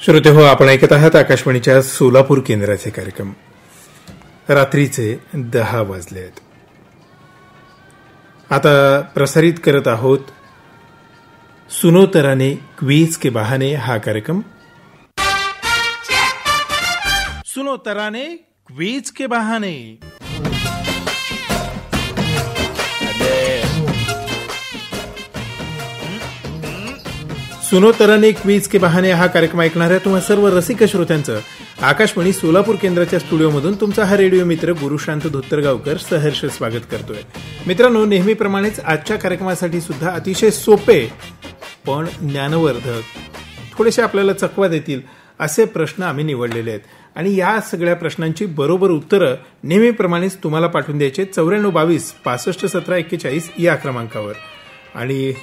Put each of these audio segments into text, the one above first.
श्रोते हो, आपण ऐकत आहात आकाशवाणीच्या सोलापूर केंद्राचे कार्यक्रम. रात्रीचे 10 वाजले आहेत. आता प्रसारित करत आहोत सुनो तराने क्वीज के बहाने हा कार्यक्रम. सुनो तराने क्वीज के बहाने. सुनो तराने क्वीज के बहाने हा कार्यक्रम ऐकणाऱ्या तुम्हा सर्व रसिक श्रोत्यांचं आकाशवाणी सोलापूर केंद्राच्या स्टुडिओमधून तुमचा हा रेडिओ मित्र गुरुशांत धोत्तरगावकर सहर्ष स्वागत करतोय. मित्रांनो, नेहमीप्रमाणेच आजच्या कार्यक्रमासाठी सुद्धा अतिशय सोपे पण ज्ञानवर्धक, थोडेसे आपल्याला चकवा देतील असे प्रश्न आम्ही निवडलेले आहेत. आणि या सगळ्या प्रश्नांची बरोबर उत्तरं नेहमीप्रमाणेच तुम्हाला पाठवून द्यायचे 9422 65 17 41 या क्रमांकावर. आणि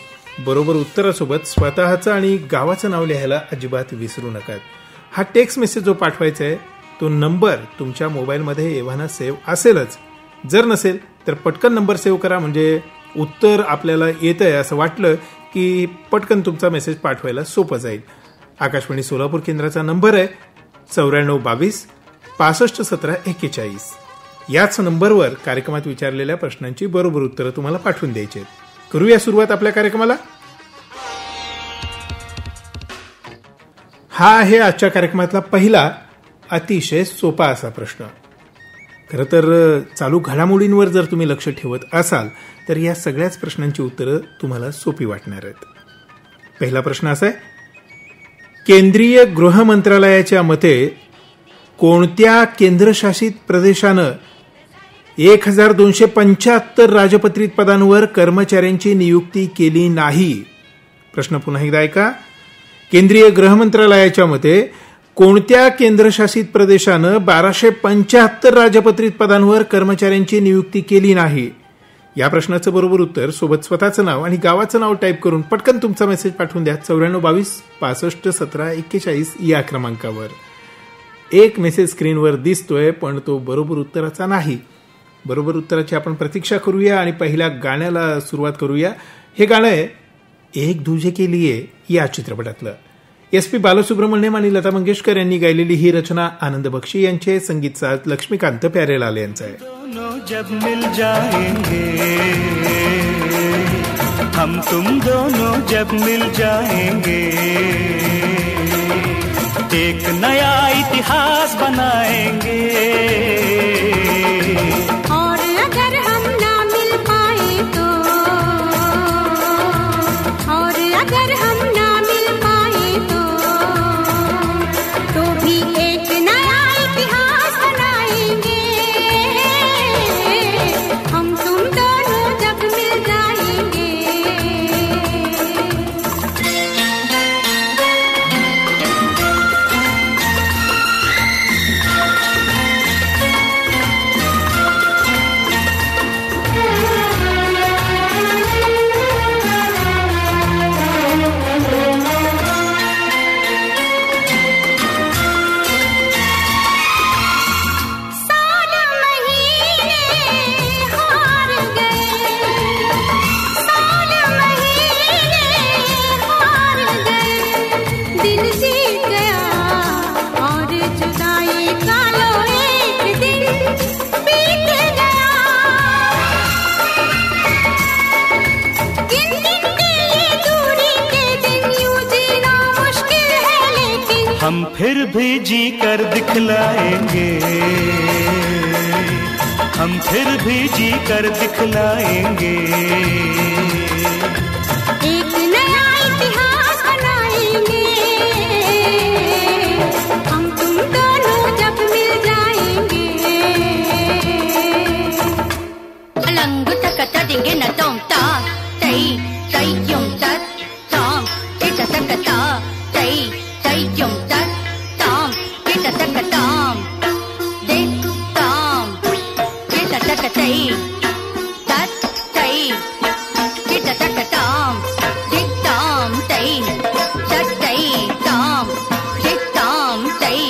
बरोबर उत्तरासोबत स्वतःचं आणि गावाचं नाव लिहायला अजिबात विसरू नका. हा टेक्स्ट मेसेज जो पाठवायचा आहे तो नंबर तुमच्या मोबाईलमध्ये एव्हाना सेव्ह असेलच. जर नसेल तर पटकन नंबर सेव्ह करा, म्हणजे उत्तर आपल्याला येत आहे असं वाटलं की पटकन तुमचा मेसेज पाठवायला सोपं जाईल. आकाशवाणी सोलापूर केंद्राचा नंबर आहे 9422 65 17 41. याच नंबरवर कार्यक्रमात विचारलेल्या प्रश्नांची बरोबर उत्तरं तुम्हाला पाठवून द्यायची आहेत. करूया सुरुवात आपल्या कार्यक्रमाला. हा आहे आजच्या कार्यक्रमातला पहिला अतिशय सोपा असा प्रश्न. खरं तर चालू घडामोडींवर जर तुम्ही लक्ष ठेवत असाल तर या सगळ्याच प्रश्नांची उत्तरं तुम्हाला सोपी वाटणार आहेत. पहिला प्रश्न असा आहे, केंद्रीय गृह मंत्रालयाच्या मते कोणत्या केंद्रशासित प्रदेशानं 1275 राजपत्रित पदांवर कर्मचाऱ्यांची नियुक्ती केली नाही? प्रश्न पुन्हा एकदा ऐका. केंद्रीय गृह मंत्रालयाच्या मते कोणत्या केंद्रशासित प्रदेशानं 1275 राजपत्रित पदांवर कर्मचाऱ्यांची नियुक्ती केली नाही? या प्रश्नाचं बरोबर उत्तर सोबत स्वतःचं नाव आणि गावाचं नाव टाईप करून पटकन तुमचा मेसेज पाठवून द्या 9422 65 17 41 या क्रमांकावर. एक मेसेज स्क्रीनवर दिसतोय पण तो बरोबर उत्तराचा नाही. बरोबर उत्तराची आपण प्रतीक्षा करूया आणि पहिल्या गाण्याला सुरुवात करूया. हे गाणं आहे एक दूजे के लिए या चित्रपटातलं. SP बालसुब्रमण्यम आणि लता मंगेशकर यांनी गायलेली ही रचना आनंद बक्षी यांचे, संगीत साथ लक्ष्मीकांत प्यारेलाल यांचं आहे. जब मिल जाएंगे हम तुम दोनों, जब मिल जाएंगे एक नया इतिहास बनाएंगे. हम फिर भी जी कर दिखलाएंगे, हम फिर भी जी कर दिखलाएंगे. एक नया इतिहास बनाएंगे हम तुम दोनों जब मिल जाएंगे. अलंग तक देंगे न तोमता तई तई क्यों तक तोम इट तकता तई तई क्यों तक तोम इट तकताम दे तोम इट तकतई तत तई इट तकताम दे तोम तई तत तई तोम दे तोम तई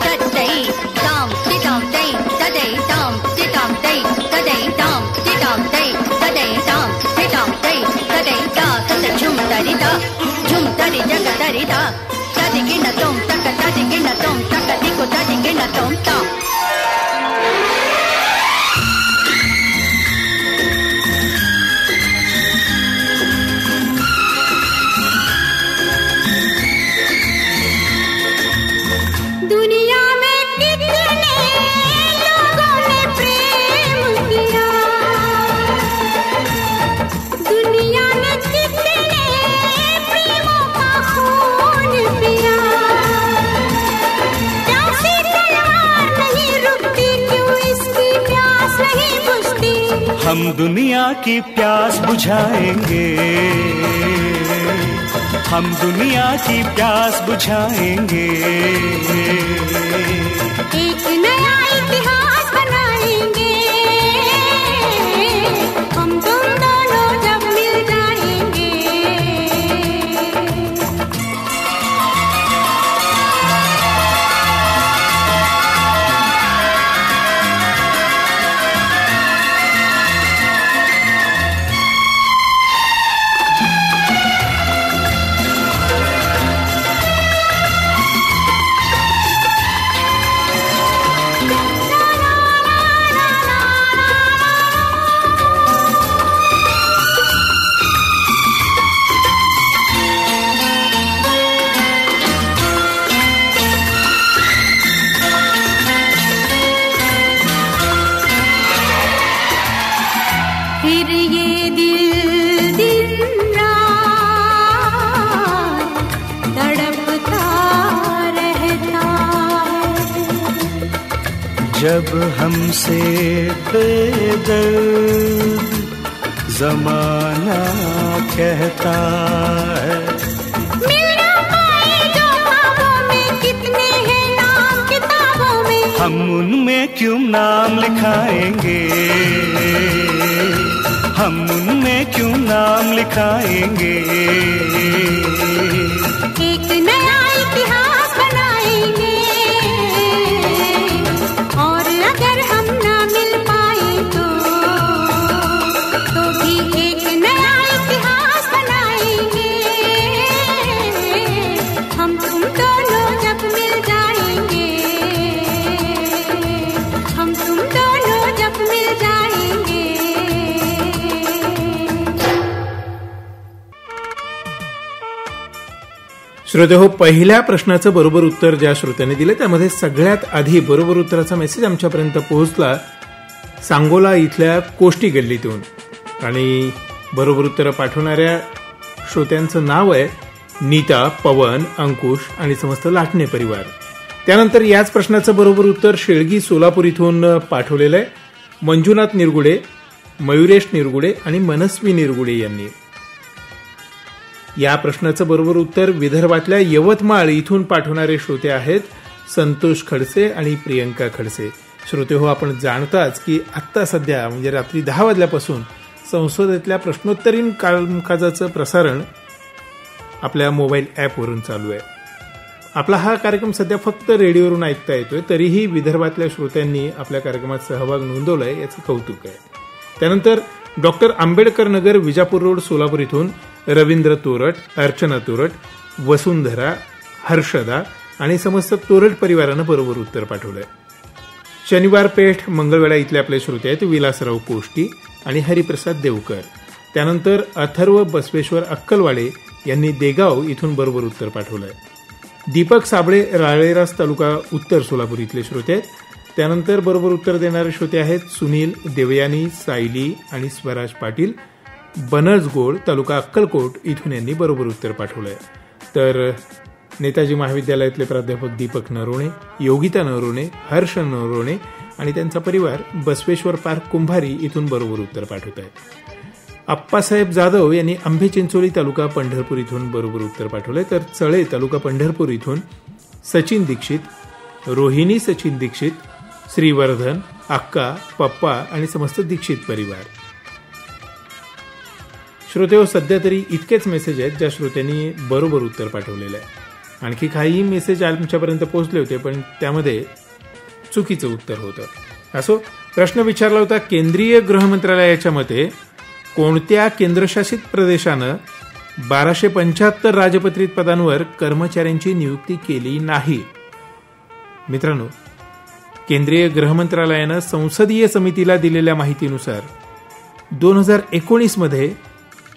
तत तई तोम दे तोम तई तदई तोम दे तोम तई तदई तोम दे तोम तई तदई तोम दे तोम तई तदई ता तत झुम तरी ता झुम तरी जग तरी ता ta dinge na tom ta dinge na tom ta diko ta dinge na tom ta. दुनिया में कितने लोगों ने प्रेम किया, दुनिया ने कितने प्रेमों का खून पिया, प्यासी तलवार नहीं रुकती, क्यों इसकी प्यास नहीं बुझती। हम दुनिया की प्यास बुझाएंगे, हम दुनिया की प्यास बुझाएंगे, एक नया इतिहास बनाएंगे, हम तुम दोनों जब मिल जाएंगे। फिर ये दिल दिन रात तड़पता रहता है, जब हमसे बेदर्द जमाना कहता है। मिल ना पाए जो ख्वाबों में, कितने हैं नाम किताबों में, हम उनमें क्यों नाम लिखाएंगे, हम उनमें क्यों नाम लिखाएंगे, एक नया इतिहास बनाएंगे, और अगर हम ना मिल पाए तो भी एक नया इतिहास बनाएंगे, हम तुम दोनों जब मिल जाएंगे, हम तुम दोनों जब मिल जाएंगे। श्रोते हो, पहिल्या प्रश्नाचं बरोबर उत्तर ज्या श्रोत्याने दिले त्यामध्ये सगळ्यात आधी बरोबर उत्तराचा मेसेज आमच्यापर्यंत पोहोचला सांगोला इथल्या कोष्टी गल्लीतून, आणि बरोबर उत्तरं पाठवणाऱ्या श्रोत्यांचं नाव आहे नीता, पवन, अंकुश आणि समस्त लाटणे परिवार. त्यानंतर याच प्रश्नाचं बरोबर उत्तर शेळगी सोलापूर इथून पाठवलेलं आहे मंजुनाथ निरगुडे, मयुरेश निरगुडे आणि मनस्वी निरगुडे यांनी. या प्रश्नाचं बरोबर उत्तर विदर्भातल्या यवतमाळ इथून पाठवणारे श्रोते आहेत संतोष खडसे आणि प्रियंका खडसे. श्रोते हो, आपण जाणताच की आत्ता सध्या म्हणजे रात्री 10 वाजल्यापासून संसदेतल्या प्रश्नोत्तरीन कामकाजाचं प्रसारण आपल्या मोबाईल ॲपवरून चालू आहे. आपला हा कार्यक्रम सध्या फक्त रेडिओवरून ऐकता येतोय, तरीही विदर्भातल्या श्रोत्यांनी आपल्या कार्यक्रमात सहभाग नोंदवलाय याचं कौतुक आहे. त्यानंतर डॉक्टर आंबेडकर नगर, विजापूर रोड, सोलापूर इथून रवींद्र तोरट, अर्चना तोरट, वसुंधरा, हर्षदा आणि समस्त तोरट परिवारानं बरोबर उत्तर पाठवलंय. शनिवार पेठ, मंगळवेढा इथले आपले श्रोते आहेत विलासराव कोष्टी आणि हरिप्रसाद देवकर. त्यानंतर अथर्व बसवेश्वर अक्कलवाडे यांनी देगाव इथून बरोबर उत्तर पाठवलंय. दीपक साबळे, राळेरास तालुका, उत्तर सोलापूर इथले श्रोते आहेत. त्यानंतर बरोबर उत्तर देणारे श्रोते आहेत सुनील, देवयानी, सायली आणि स्वराज पाटील, बनसगोड, तालुका अक्कलकोट इथून यांनी बरोबर उत्तर पाठवलंय. तर नेताजी महाविद्यालयातले प्राध्यापक दीपक नरोणे, योगिता नरोणे, हर्ष नरोणे आणि त्यांचा परिवार बसवेश्वर पार्क, कुंभारी इथून बरोबर उत्तर पाठवत आहेत. अप्पासाहेब जाधव यांनी आंबे चिंचोली, तालुका पंढरपूर इथून बरोबर उत्तर पाठवलंय. तर चळे, तालुका पंढरपूर इथून सचिन दीक्षित, रोहिणी सचिन दीक्षित, श्रीवर्धन, अक्का, पप्पा आणि समस्त दीक्षित परिवार. श्रोते हो, सध्या तरी इतकेच मेसेज आहेत ज्या श्रोत्यांनी बरोबर उत्तर पाठवलेलं आहे. आणखी काही मेसेज आमच्यापर्यंत पोहोचले होते पण त्यामध्ये चुकीचं उत्तर होतं. असो, प्रश्न विचारला होता केंद्रीय गृह मंत्रालयाच्या मते कोणत्या केंद्रशासित प्रदेशानं 1275 राजपत्रित पदांवर कर्मचाऱ्यांची नियुक्ती केली नाही. मित्रांनो, केंद्रीय गृहमंत्रालयानं संसदीय समितीला दिलेल्या माहितीनुसार 2019 मध्ये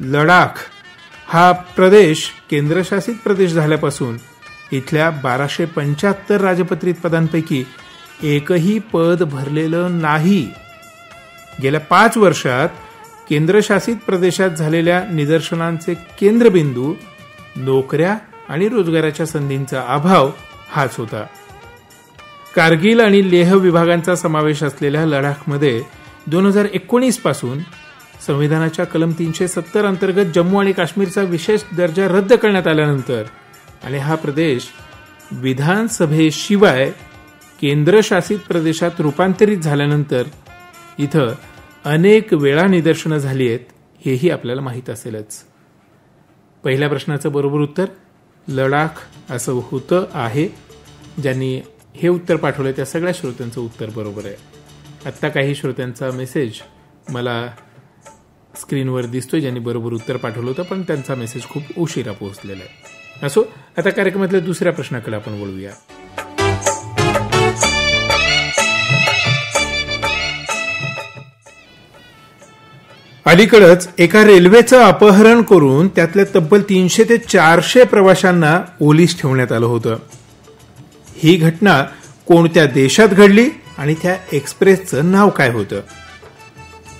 लडाख हा प्रदेश केंद्रशासित प्रदेश झाल्यापासून इथल्या 1275 राजपत्रित पदांपैकी एकही पद भरलेलं नाही. गेल्या 5 वर्षात केंद्रशासित प्रदेशात झालेल्या निदर्शनांचे केंद्रबिंदू नोकऱ्या आणि रोजगाराच्या संधींचा अभाव हाच होता. कारगिल आणि लेह विभागांचा समावेश असलेल्या लडाखमध्ये 2019 पासून संविधानाच्या कलम 370 अंतर्गत जम्मू आणि काश्मीरचा विशेष दर्जा रद्द करण्यात आल्यानंतर आणि हा प्रदेश विधानसभेशिवाय केंद्रशासित प्रदेशात रूपांतरित झाल्यानंतर इथं अनेक वेळा निदर्शनं झाली आहेत, हेही आपल्याला माहीत असेलच. पहिल्या प्रश्नाचं बरोबर उत्तर लडाख असं होतं आहे. ज्यांनी हे उत्तर पाठवलं त्या सगळ्या श्रोत्यांचं उत्तर बरोबर आहे. आत्ता काही श्रोत्यांचा मेसेज मला स्क्रीनवर दिसतोय ज्यांनी बरोबर उत्तर पाठवलं होतं, पण त्यांचा मेसेज खूप उशिरा पोहोचलेला आहे. असो, आता कार्यक्रमातल्या दुसऱ्या प्रश्नाकडे आपण वळूया. अलीकडेच एका रेल्वेचं अपहरण करून त्यातल्या तब्बल 300 ते 400 प्रवाशांना ओलीस ठेवण्यात आलं होतं. ही घटना कोणत्या देशात घडली आणि त्या एक्सप्रेसचं नाव काय होतं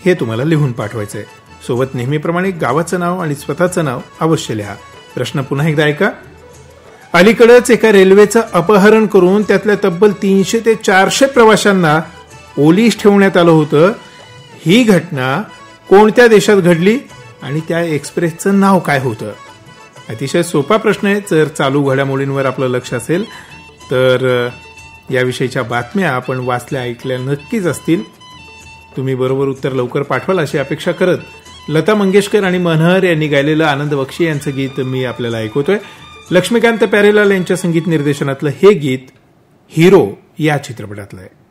हे तुम्हाला लिहून पाठवायचंय. सोबत नेहमीप्रमाणे गावाचं नाव आणि स्वतःचं नाव अवश्य लिहा. प्रश्न पुन्हा एकदा ऐका. अलीकडेच एका रेल्वेचं अपहरण करून त्यातल्या तब्बल 300 ते 400 प्रवाशांना ओलीस ठेवण्यात आलं होतं. ही घटना कोणत्या देशात घडली आणि त्या एक्सप्रेसचं नाव काय होतं? अतिशय सोपा प्रश्न आहे. जर चालू घडामोडींवर आपलं लक्ष असेल तर याविषयीच्या बातम्या आपण वाचल्या ऐकल्या नक्कीच असतील. तुम्ही बरोबर उत्तर लवकर पाठवाल अशी अपेक्षा करत लता मंगेशकर आणि मनहर यांनी गायलेलं आनंद बक्षी यांचं गीत मी आपल्याला ऐकवतोय. लक्ष्मीकांत प्यारेलाल यांच्या संगीत निर्देशनातलं हे गीत हिरो या चित्रपटातलं आहे.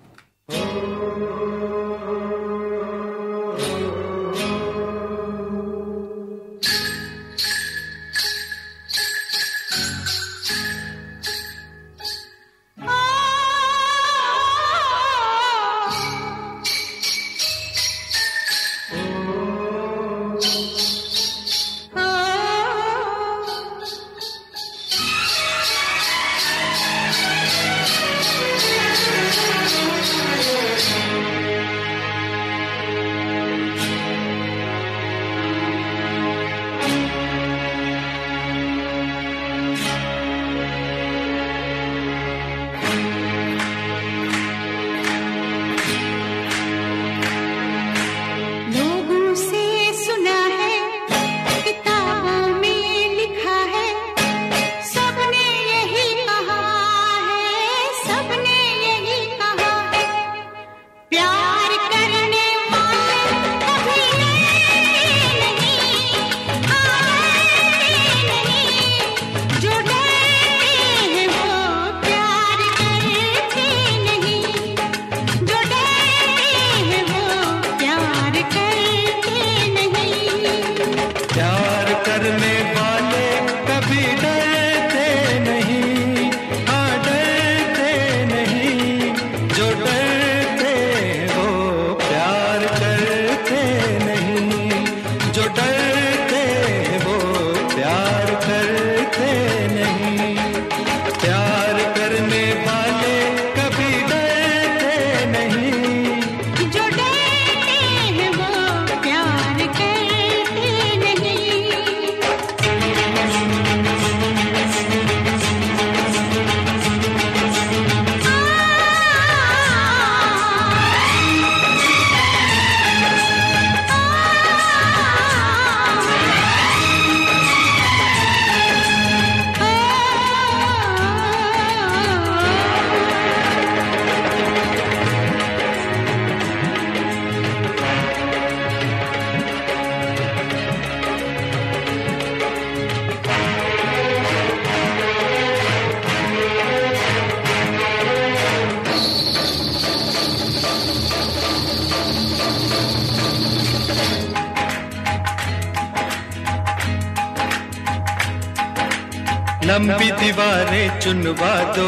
लंबी दीवारें चुनवा दो,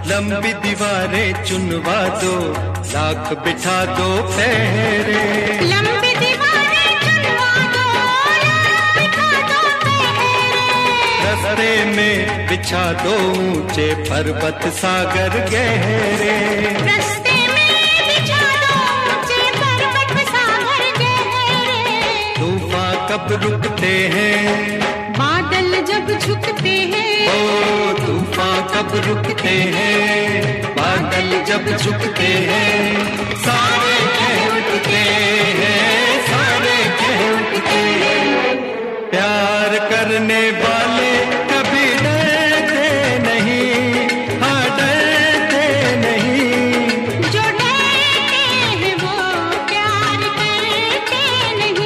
लंबी दीवारें चुनवा दो, लाख बिठा दो पहरे। लंबी दीवारें चुनवा दो, लाख बिठा दो पहरे। रस्ते में बिछा दो ऊंचे पर्वत सागर गहरे। रस्ते में बिछा दो ऊंचे पर्वत सागर गहरे। तूफान कब रुकते हैं, बादल जब झुकते हैं, ओ तूफान कब रुकते हैं, बादल जब झुकते हैं, सारे कह उठते हैं, सारे कह उठते हैं। प्यार करने वाले कभी डरते नहीं, हाँ डरते नहीं। जो डरते हैं वो प्यार करते नहीं।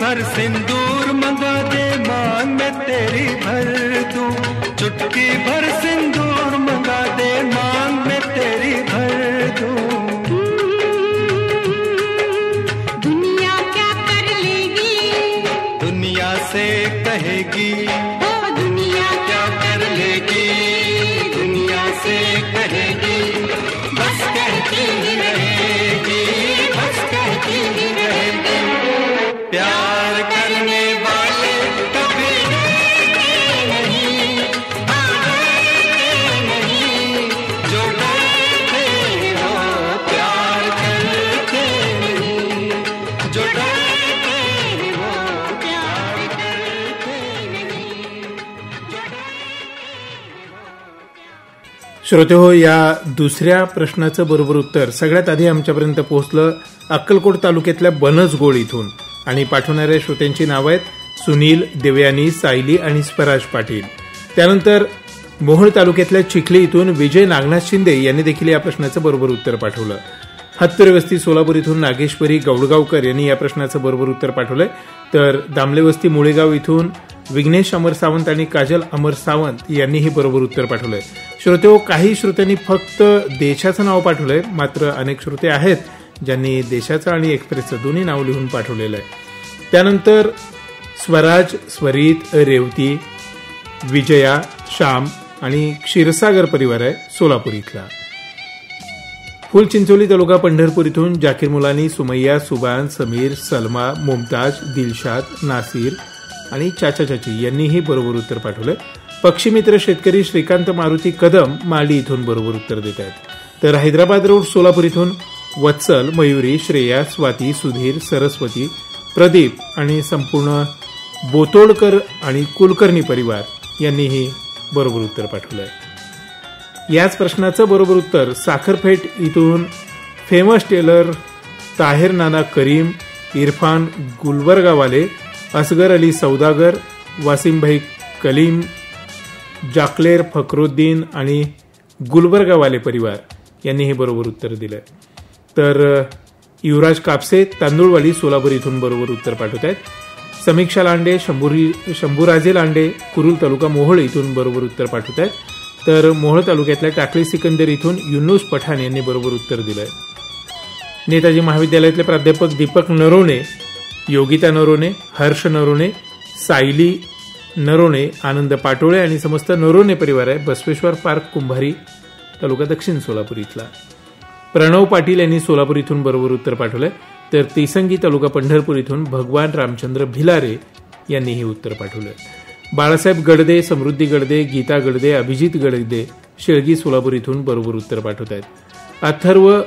भर सिंदूर मंगा दे मांग में तेरी भर दूं, चुटकी भर सिंदूर मंगा दे मांग में तेरी भर दूं। दुनिया क्या कर लेगी, दुनिया से कहेगी, ओ दुनिया क्या कर लेगी, दुनिया से कहेगी, बस कहती ही रहेगी, बस कहती ही रहेगी। प्यार करने वाले कभी डरते नहीं, हाँ डरते नहीं, जो डरते हैं वो प्यार करते नहीं, जो डरते हैं वो प्यार करते नहीं, जो श्रोते हो, या दुसऱ्या प्रश्नाचं बरोबर उत्तर सगळ्यात आधी आमच्यापर्यंत पोहोचलं अक्कलकोट तालुक्यातल्या बनसगोळ इथून, आणि पाठवणाऱ्या श्रोत्यांची नावं आहेत सुनील, देवयानी, सायली आणि स्वराज पाटील. त्यानंतर मोहोळ तालुक्यातल्या चिखली इथून विजय नागनाथ शिंदे यांनी देखील या प्रश्नाचं बरोबर उत्तर पाठवलं. हत्तुरे वस्ती सोलापूर इथून नागेश्वरी गौडगावकर यांनी या प्रश्नाचं बरोबर उत्तर पाठवलंय. तर दामले वस्ती मुळेगाव इथून विघ्नेश अमर सावंत आणि काजल अमर सावंत यांनीही बरोबर उत्तर पाठवलंय. श्रोते हो, काही श्रोत्यांनी फक्त देशाचं नाव पाठवलंय, मात्र अनेक श्रोते आहेत ज्यांनी देशाचं आणि एक्सप्रेसचं दोन्ही नाव लिहून पाठवलेलं आहे. त्यानंतर स्वराज, स्वरीत, रेवती, विजया, श्याम आणि क्षीरसागर परिवार आहे सोलापूर इथला. फुलचिंचोली तालुका पंढरपूर इथून जाकीर मुलानी, सुमैया, सुबान, समीर, सलमा, मुमताज, दिलशाद, नासिर आणि चाचा चाची यांनीही बरोबर उत्तर पाठवलं. पक्षीमित्र शेतकरी श्रीकांत मारुती कदम माली इथून बरोबर उत्तर देत आहेत. तर हैदराबाद रोड सोलापूर इथून वत्सल, मयुरी, श्रेया, स्वाती, सुधीर, सरस्वती, प्रदीप आणि संपूर्ण बोतोडकर आणि कुलकर्णी परिवार यांनीही बरोबर उत्तर पाठवलंय. याच प्रश्नाचं बरोबर उत्तर साखरपेठ इथून फेमस टेलर ताहेर नाना करीम, इरफान गुलबर्गावाले, असगर अली सौदागर, वासिमभाई कलीम, जाकलेर फखरुद्दीन आणि गुलबर्गावाले परिवार यांनीही बरोबर उत्तर दिलंय. तर युवराज कापसे तांदूळवाडी सोलापूर इथून बरोबर उत्तर पाठवत आहेत. समीक्षा लांडे, शंभूराजे लांडे, कुरुल तालुका मोहोळ इथून बरोबर उत्तर पाठवत आहेत. तर मोहोळ तालुक्यातल्या टाकळी सिकंदर इथून युनुस पठाण यांनी बरोबर उत्तर दिलंय. नेताजी महाविद्यालयातले प्राध्यापक दीपक नरोणे, योगिता नरोणे, हर्ष नरोणे, सायली नरोणे, आनंद पाटोळे आणि समस्त नरोणे परिवार आहे. बसवेश्वर पार्क, कुंभारी, तालुका दक्षिण सोलापूर इथला. प्रणव पाटील यांनी सोलापूर इथून बरोबर उत्तर पाठवलंय. तर तिसंगी तालुका पंढरपूर इथून भगवान रामचंद्र भिलारे यांनी हे उत्तर पाठवलंय. बाळासाहेब गडदे, समृद्धी गडदे, गीता गडदे, अभिजित गडदे शेळगी सोलापूर इथून बरोबर उत्तर पाठवत आहेत. अथर्व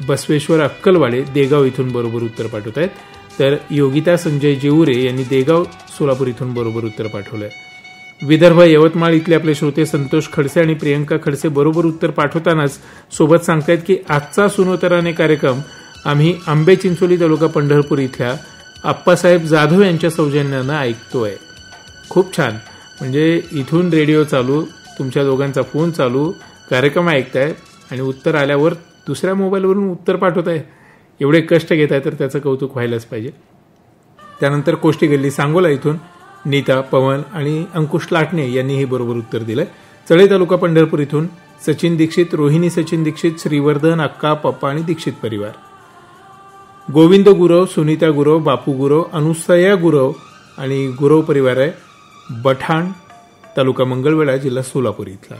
बसवेश्वर अक्कलवाडे देगाव इथून बरोबर उत्तर पाठवत आहेत. तर योगिता संजय जेऊरे यांनी देगाव सोलापूर इथून बरोबर उत्तर पाठवलंय. विदर्भ यवतमाळ इथले आपले श्रोते संतोष खडसे आणि प्रियंका खडसे बरोबर उत्तर पाठवतानाच सोबत सांगतायत की आजचा सुनोतराने कार्यक्रम आम्ही आंबे चिंचोली तालुका पंढरपूर इथल्या आप्पासाहेब जाधव यांच्या सौजन्यानं ऐकतोय. खूप छान. म्हणजे इथून रेडिओ चालू, तुमच्या दोघांचा फोन चालू, कार्यक्रम ऐकताय आणि उत्तर आल्यावर दुसऱ्या मोबाईलवरून उत्तर पाठवताय. एवढे कष्ट घेत आहे तर त्याचं कौतुक व्हायलाच पाहिजे. त्यानंतर कोष्टी गल्ली सांगोला इथून नीता, पवन आणि अंकुश लाटणे यांनीही बरोबर उत्तर दिलंय. चळे तालुका पंढरपूर इथून सचिन दीक्षित, रोहिणी सचिन दीक्षित, श्रीवर्धन, अक्का, पप्पा आणि दीक्षित परिवार. गोविंद गुरव, सुनीता गुरव, बापू गुरव, अनुसया गुरव आणि गुरव परिवार आहे. बठाण तालुका मंगळवेढा, जिल्हा सोलापूर इथला.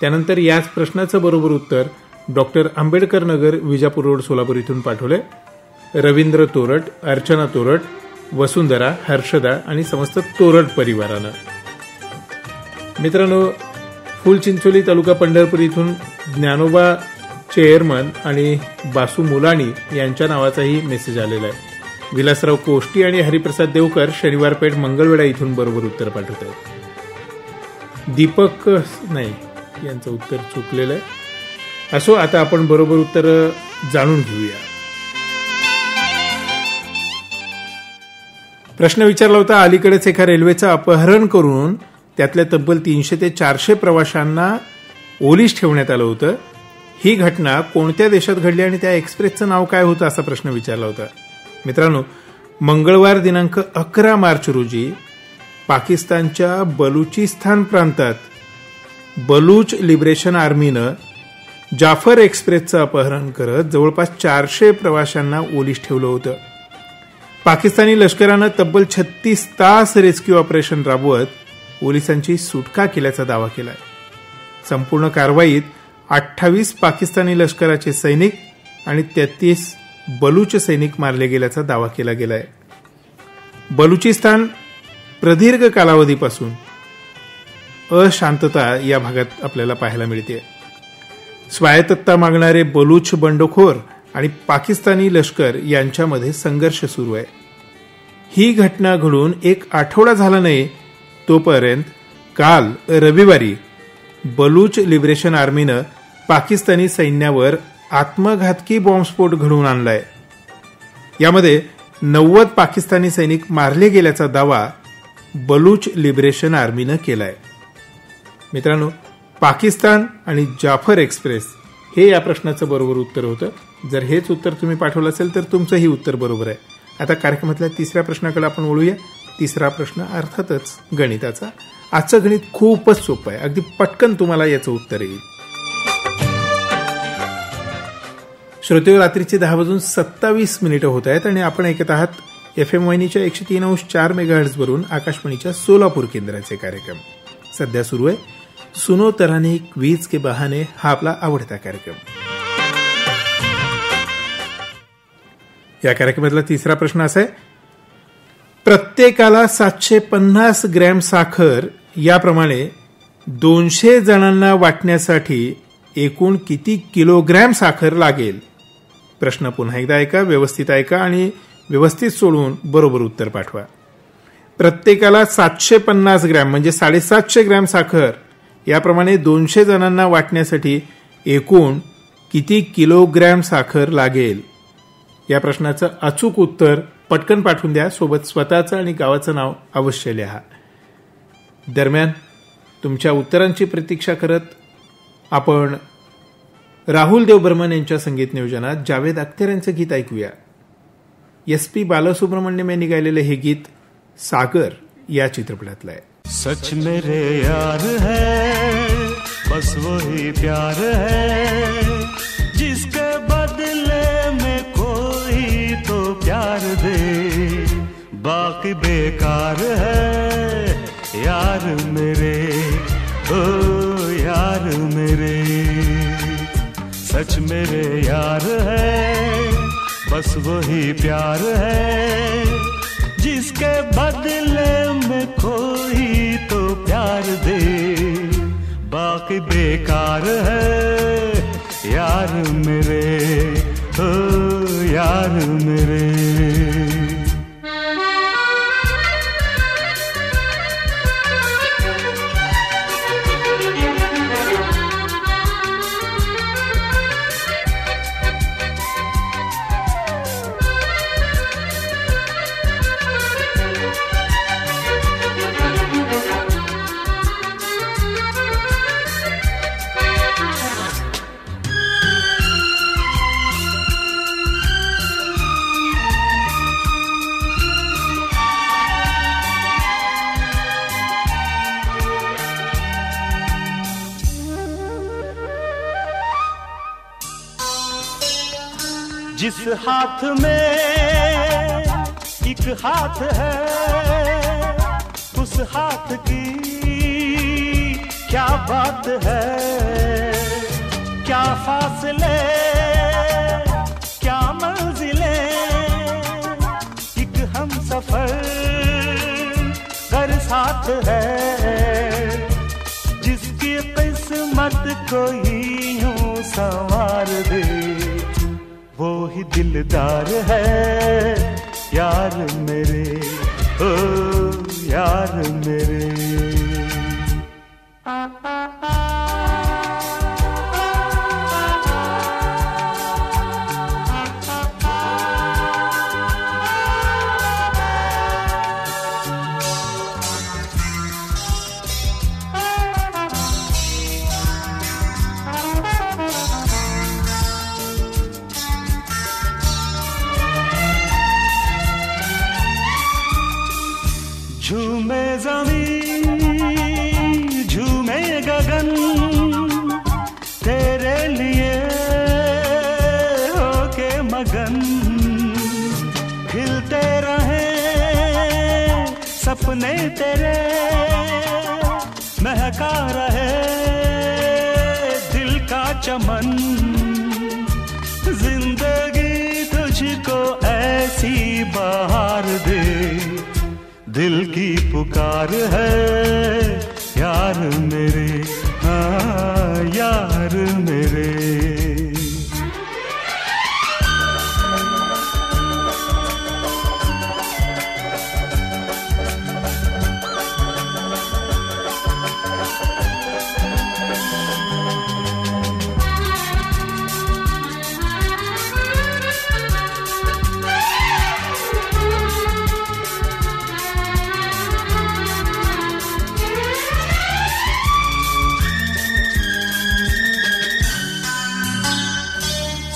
त्यानंतर याच प्रश्नाचं बरोबर उत्तर डॉक्टर आंबेडकर नगर, विजापूर रोड, सोलापूर इथून पाठवलंय. रवींद्र तोरट, अर्चना तोरट, वसुंधरा, हर्षदा आणि समस्त तोरट परिवारानं. मित्रांनो, फुलचिंचोली तालुका पंढरपूर इथून ज्ञानोबा चेअरमन आणि बासू मुलाणी यांच्या नावाचाही मेसेज आलेला आहे. विलासराव कोष्टी आणि हरिप्रसाद देवकर शनिवारपेठ मंगळवेढा इथून बरोबर उत्तर पाठवत आहेत. दीपक नाही, यांचं उत्तर चुकलेलं आहे. असो, आता आपण बरोबर उत्तर जाणून घेऊया. प्रश्न विचारला होता, अलीकडेच एका रेल्वेचं अपहरण करून त्यातल्या तब्बल 300 ते 400 प्रवाशांना ओलीस ठेवण्यात आलं होतं. ही घटना कोणत्या देशात घडली आणि त्या एक्सप्रेसचं नाव काय होतं, असा प्रश्न विचारला होता. मित्रांनो, मंगळवार दिनांक 11 मार्च रोजी पाकिस्तानच्या बलुचिस्तान प्रांतात बलूच लिबरेशन आर्मीनं जाफर एक्सप्रेसचं अपहरण करत जवळपास 400 प्रवाशांना ओलीस ठेवलं होतं. पाकिस्तानी लष्करानं तब्बल 36 तास रेस्क्यू ऑपरेशन राबवत पोलिसांची सुटका केल्याचा दावा केलाय. संपूर्ण कारवाईत 28 पाकिस्तानी लष्कराचे सैनिक आणि 33 बलूच सैनिक मारले गेल्याचा दावा केला गेलाय. बलुचिस्तान प्रदीर्घ कालावधीपासून अशांतता या भागात आपल्याला पाहायला मिळते. स्वायत्तता मागणारे बलूच बंडखोर आणि पाकिस्तानी लष्कर यांच्यामध्ये संघर्ष सुरू आहे. ही घटना घडून 1 आठवडा झाला नाही तोपर्यंत काल रविवारी बलूच लिबरेशन आर्मीनं पाकिस्तानी सैन्यावर आत्मघातकी बॉम्बस्फोट घडवून आणलाय. यामध्ये 90 पाकिस्तानी सैनिक मारले गेल्याचा दावा बलूच लिबरेशन आर्मीनं केलाय. मित्रांनो, पाकिस्तान आणि जाफर एक्सप्रेस हे या प्रश्नाचं बरोबर उत्तर होतं. जर हेच उत्तर तुम्ही पाठवलं असेल तर तुमचंही उत्तर बरोबर आहे. आता कार्यक्रमातल्या तिसऱ्या प्रश्नाकडे आपण वळूया. तिसरा प्रश्न अर्थातच गणिताचा. आजचं गणित खूपच सोपं आहे, अगदी पटकन तुम्हाला याचं उत्तर येईल. श्रोते, रात्रीचे 10:27 होत आहेत आणि आपण ऐकत आहात FM वाहिनीच्या 103.4 मेगाहर्ट्झ वरून आकाशवाणीच्या सोलापूर केंद्राचे कार्यक्रम. सध्या सुरू आहे सुनो तराने क्वीज के बहाने, हा आपला आवडता कार्यक्रम. या कार्यक्रमातला तिसरा प्रश्न असा आहे, प्रत्येकाला 750 ग्रॅम साखर याप्रमाणे 200 जणांना वाटण्यासाठी एकूण किती किलोग्रॅम साखर लागेल? प्रश्न पुन्हा एकदा ऐका, व्यवस्थित ऐका आणि व्यवस्थित सोडवून बरोबर उत्तर पाठवा. प्रत्येकाला 750 ग्रॅम म्हणजे 750 ग्रॅम साखर याप्रमाणे 200 जणांना वाटण्यासाठी एकूण किती किलोग्रॅम साखर लागेल? या प्रश्नाचं अचूक उत्तर पटकन पाठवून द्या. सोबत स्वतःचं आणि गावाचं नाव अवश्य लिहा. दरम्यान तुमच्या उत्तरांची प्रतीक्षा करत आपण राहुल देव बर्मन यांच्या संगीत नियोजनात जावेद अख्तर यांचं गीत ऐकूया. SP बालसुब्रमण्यम यांनी गायलेलं हे गीत सागर या चित्रपटातलं आहे. सच मेरे यार है बस वही प्यार है जिसके बदले में कोई तो प्यार दे, बाकी बेकार है यार मेरे, ओ यार मेरे। सच मेरे यार है, बस वही प्यार है जिसके बदले में कोई तो प्यार दे, बाकी बेकार है यार मेरे, ओ यार मेरे। जिस हाथ में एक हाथ है, उस हाथ की क्या बात है, क्या फासले क्या मंजिलें, एक हम सफर कर साथ है, जिसकी किस्मत कोई यूं संवार दे, वो ही दिलदार है यार मेरे, ओ यार मेरे। झूमे ज़मीन झूमे गगन तेरे लिए होके मगन, खिलते रहे सपने तेरे, महका रहे दिल का चमन, जिंदगी तुझको ऐसी बहार दे, दिल की पुकार है यार मेरे, हाँ यार मेरे।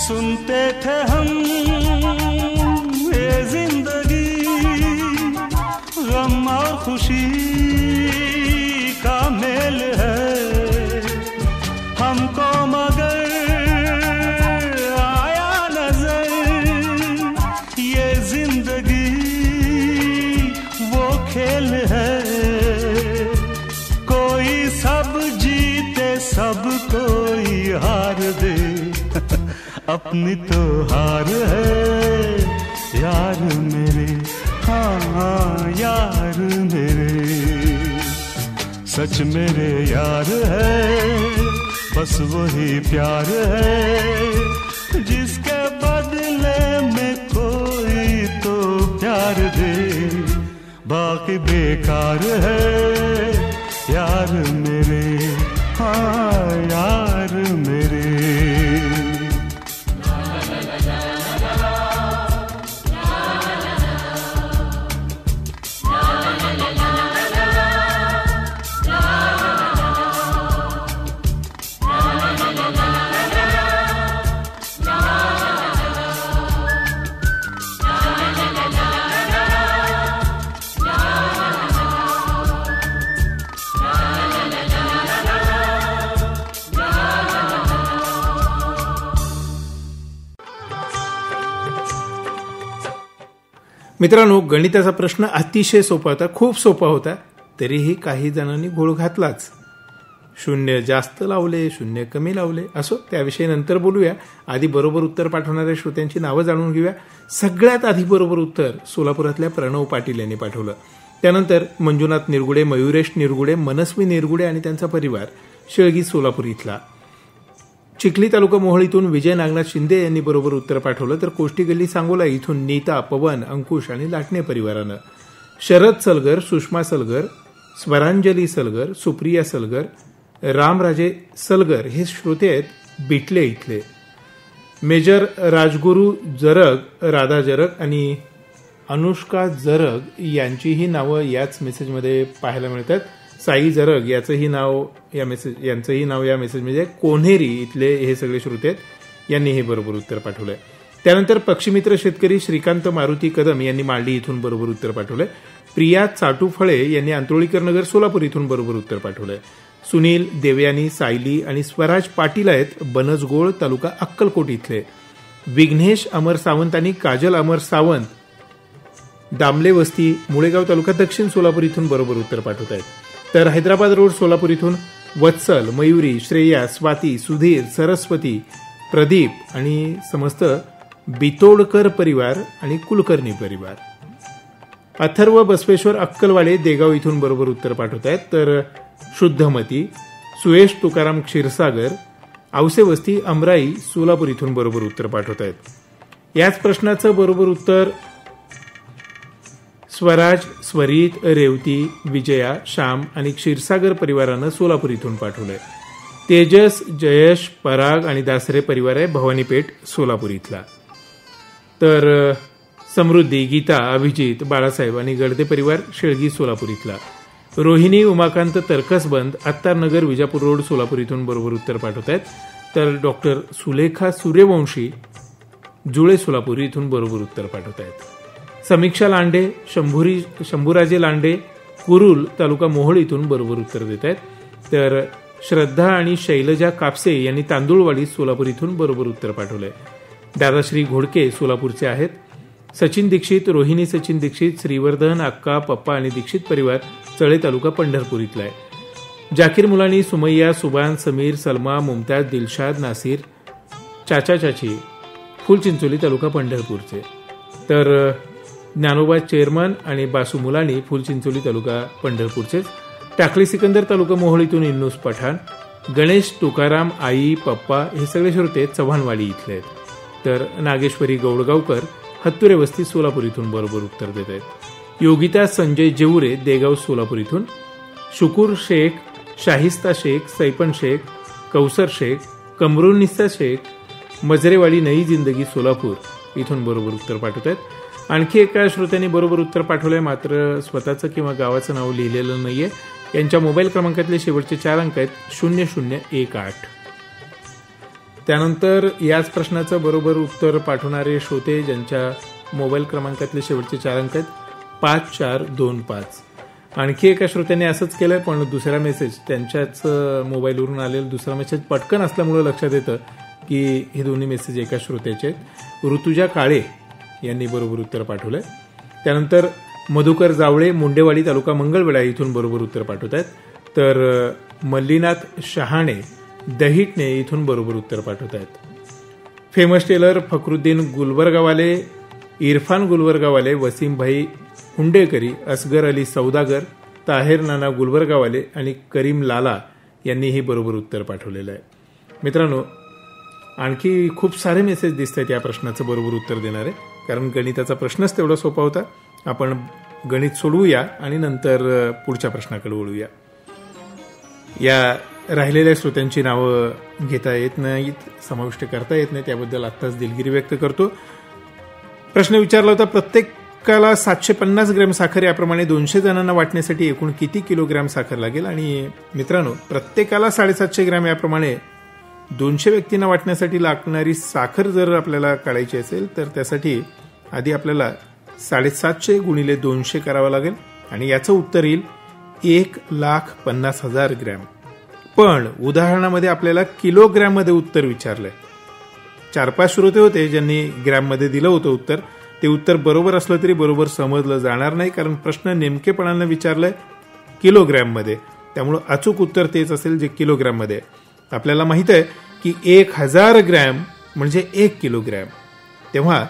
सुनते थे हम ये जिंदगी गम और खुशी का मेल है, हमको मगर आया नजर ये जिंदगी वो खेल है, कोई सब जीते सब कोई हार दे, अपनी तो हार है यार मेरे, हाँ यार मेरे। सच मेरे यार है, बस वही प्यार है जिसके बदले में कोई तो प्यार दे, बाकी बेकार है यार मेरे, हाँ यार मेरे। la la मित्रांनो, गणिताचा प्रश्न अतिशय सोपा होता, खूप सोपा होता, तरीही काही जणांनी घोळ घातलाच. शून्य जास्त लावले, शून्य कमी लावले. असो, त्याविषयी नंतर बोलूया. आधी बरोबर उत्तर पाठवणाऱ्या श्रोत्यांची नावं जाणून घेऊया. सगळ्यात आधी बरोबर उत्तर सोलापुरातल्या प्रणव पाटील यांनी पाठवलं. त्यानंतर मंजुनाथ निरगुडे, मयुरेश निरगुडे, मनस्वी निरगुडे आणि त्यांचा परिवार, शेळगी सोलापूर इथला. चिखली तालुका मोहोळ इथून विजय नागनाथ शिंदे यांनी बरोबर उत्तर पाठवलं. तर कोष्टी गल्ली सांगोला इथून नीता, पवन, अंकुश आणि लाटणे परिवारानं. शरद सलगर, सुषमा सलगर, स्वरांजली सलगर, सुप्रिया सलगर, रामराजे सलगर हे श्रोते आहेत बिटले इथले. मेजर राजगुरू जरग, राधा जरग आणि अनुष्का जरग यांचीही नावं याच मेसेजमध्ये पाहायला मिळतात. साई जरग यांचंही नाव या मेसेजमध्ये. कोन्हेरी इथले हे सगळे श्रोते आहेत, यांनी हे बरोबर उत्तर पाठवलंय. त्यानंतर पक्षीमित्र शेतकरी श्रीकांत मारुती कदम यांनी मालडी इथून बरोबर उत्तर पाठवलंय. प्रिया चाटूफळे यांनी आंतोळीकर नगर सोलापूर इथून बरोबर उत्तर पाठवलंय. सुनील, देवयानी, सायली आणि स्वराज पाटील आहेत बनसगोळ तालुका अक्कलकोट इथले. विघ्नेश अमर सावंत आणि काजल अमर सावंत दामले वस्ती, मुळेगाव तालुका दक्षिण सोलापूर इथून बरोबर उत्तर पाठवत आहेत. तर हैदराबाद रोड सोलापूर इथून वत्सल, मयुरी, श्रेया, स्वाती, सुधीर, सरस्वती, प्रदीप आणि समस्त बितोडकर परिवार आणि कुलकर्णी परिवार. अथर्व बसवेश्वर अक्कलवाडे देगाव इथून बरोबर उत्तर पाठवत आहेत. तर शुद्धमती, सुयश तुकाराम क्षीरसागर, औसे वस्ती, अमराई सोलापूर इथून बरोबर उत्तर पाठवत आहेत. याच प्रश्नाचं बरोबर उत्तर स्वराज, स्वरीत, रेवती, विजया, श्याम आणि क्षीरसागर परिवारानं सोलापूर इथून पाठवलंय. तेजस, जयश, पराग आणि दासरे परिवार आहे भवानीपेठ सोलापूर इथला. तर समृद्धी, गीता, अभिजित, बाळासाहेब आणि गडदे परिवार शेळगी सोलापूर इथला. रोहिणी उमाकांत तरकसबंद, अत्तारनगर, विजापूर रोड सोलापूर इथून बरोबर उत्तर पाठवत आहेत. तर डॉक्टर सुलेखा सूर्यवंशी, जुळे सोलापूर इथून बरोबर उत्तर पाठवत आहेत. समीक्षा लांडे, शंभूराजे लांडे, कुरुल तालुका मोहोळ इथून बरोबर उत्तर देत आहेत. तर श्रद्धा आणि शैलजा कापसे यांनी तांदूळवाडी सोलापूर इथून बरोबर उत्तर पाठवलंय. दादाश्री घोडके सोलापूरचे आहेत. सचिन दीक्षित, रोहिणी सचिन दीक्षित, श्रीवर्धन, अक्का, पप्पा आणि दीक्षित परिवार चळे तालुका पंढरपूर इथला आहे. जाकीर मुलानी, सुमय्या, सुबान, समीर, सलमा, मुमताज, दिलशाद, नासिर, चाचा चाची फुलचिंचोली तालुका पंढरपूरचे. तर ज्ञानोबा चेअरमन आणि बासू मुलानी फुलचिंचोली तालुका पंढरपूरचे. टाकळी सिकंदर तालुका मोहोळ इथून इन्नूस पठाण, गणेश, तुकाराम, आई, पप्पा हे सगळे श्रोते चव्हाणवाडी इथले आहेत. तर नागेश्वरी गौडगावकर, हत्तुरे वस्ती सोलापूर इथून बरोबर उत्तर देत आहेत. योगिता संजय जेवुरे, देगाव सोलापूर इथून. शुकूर शेख, शाहिस्ता शेख, सैपन शेख, कौसर शेख, कमरुनिस्ता शेख, मजरेवाडी, नई जिंदगी सोलापूर इथून बरोबर उत्तर पाठवत आहेत. आणखी एका श्रोत्यांनी बरोबर उत्तर प्रठवलंय, मात्र स्वतःचं किंवा गावाचं नाव लिहिलेलं नाहीये. यांच्या मोबाईल क्रमांकातले शेवटचे 4 अंक आहेत 0018. त्यानंतर याच प्रश्नाचं बरोबर उत्तर पाठवणारे श्रोते ज्यांच्या मोबाईल क्रमांकातले शेवटचे 4 अंक आहेत 5425. आणखी एका श्रोत्याने असंच केलंय, पण दुसरा मेसेज त्यांच्याच मोबाईलवरून आलेला दुसरा मेसेज पटकन असल्यामुळे लक्षात येतं की हे दोन्ही मेसेज एका श्रोत्याचे आहेत. ऋतुजा काळे यांनी बरोबर उत्तर पाठवलंय. त्यानंतर मधुकर जावळे, मुंडेवाडी तालुका मंगळवेढा इथून बरोबर उत्तर पाठवत आहेत. तर मल्लीनाथ शहाणे, दहिटणे इथून बरोबर उत्तर पाठवत आहेत. फेमस टेलर फकरुद्दीन गुलबर्गावाले, इरफान गुलबर्गावाले, वसीमभाई हुंडेकरी, असगर अली सौदागर, ताहेर नाना गुलबर्गावाले आणि करीम लाला यांनीही बरोबर उत्तर पाठवलेलं आहे. मित्रांनो, आणखी खूप सारे मेसेज दिसत आहेत या प्रश्नाचं बरोबर उत्तर देणारे, कारण गणिताचा प्रश्नच तेवढा सोपा होता. आपण गणित सोडवूया आणि नंतर पुढच्या प्रश्नाकडे वळूया. या राहिलेल्या श्रोत्यांची नावं घेता येत नाहीत, समाविष्ट करता येत नाही, त्याबद्दल आत्ताच दिलगिरी व्यक्त करतो. प्रश्न विचारला होता, प्रत्येकाला 750 ग्रॅम साखर याप्रमाणे 200 जणांना वाटण्यासाठी एकूण किती किलोग्रॅम साखर लागेल? आणि मित्रांनो, प्रत्येकाला 750 ग्रॅम याप्रमाणे 200 व्यक्तींना वाटण्यासाठी लागणारी साखर जर आपल्याला काढायची असेल तर त्यासाठी आधी आपल्याला 750 गुणिले 200 करावं लागेल आणि याचं उत्तर येईल 1,50,000 ग्रॅम. पण उदाहरणामध्ये आपल्याला किलोग्रॅम मध्ये उत्तर विचारलंय. 4-5 श्रोते होते ज्यांनी ग्रॅम मध्ये दिलं होतं उत्तर, ते उत्तर बरोबर असलं तरी बरोबर समजलं जाणार नाही, कारण प्रश्न नेमकेपणानं विचारलाय किलोग्रॅममध्ये. त्यामुळं अचूक उत्तर तेच असेल जे किलोग्रॅममध्ये. आपल्याला माहित आहे की 1000 ग्रॅम म्हणजे 1 किलोग्रॅम. तेव्हा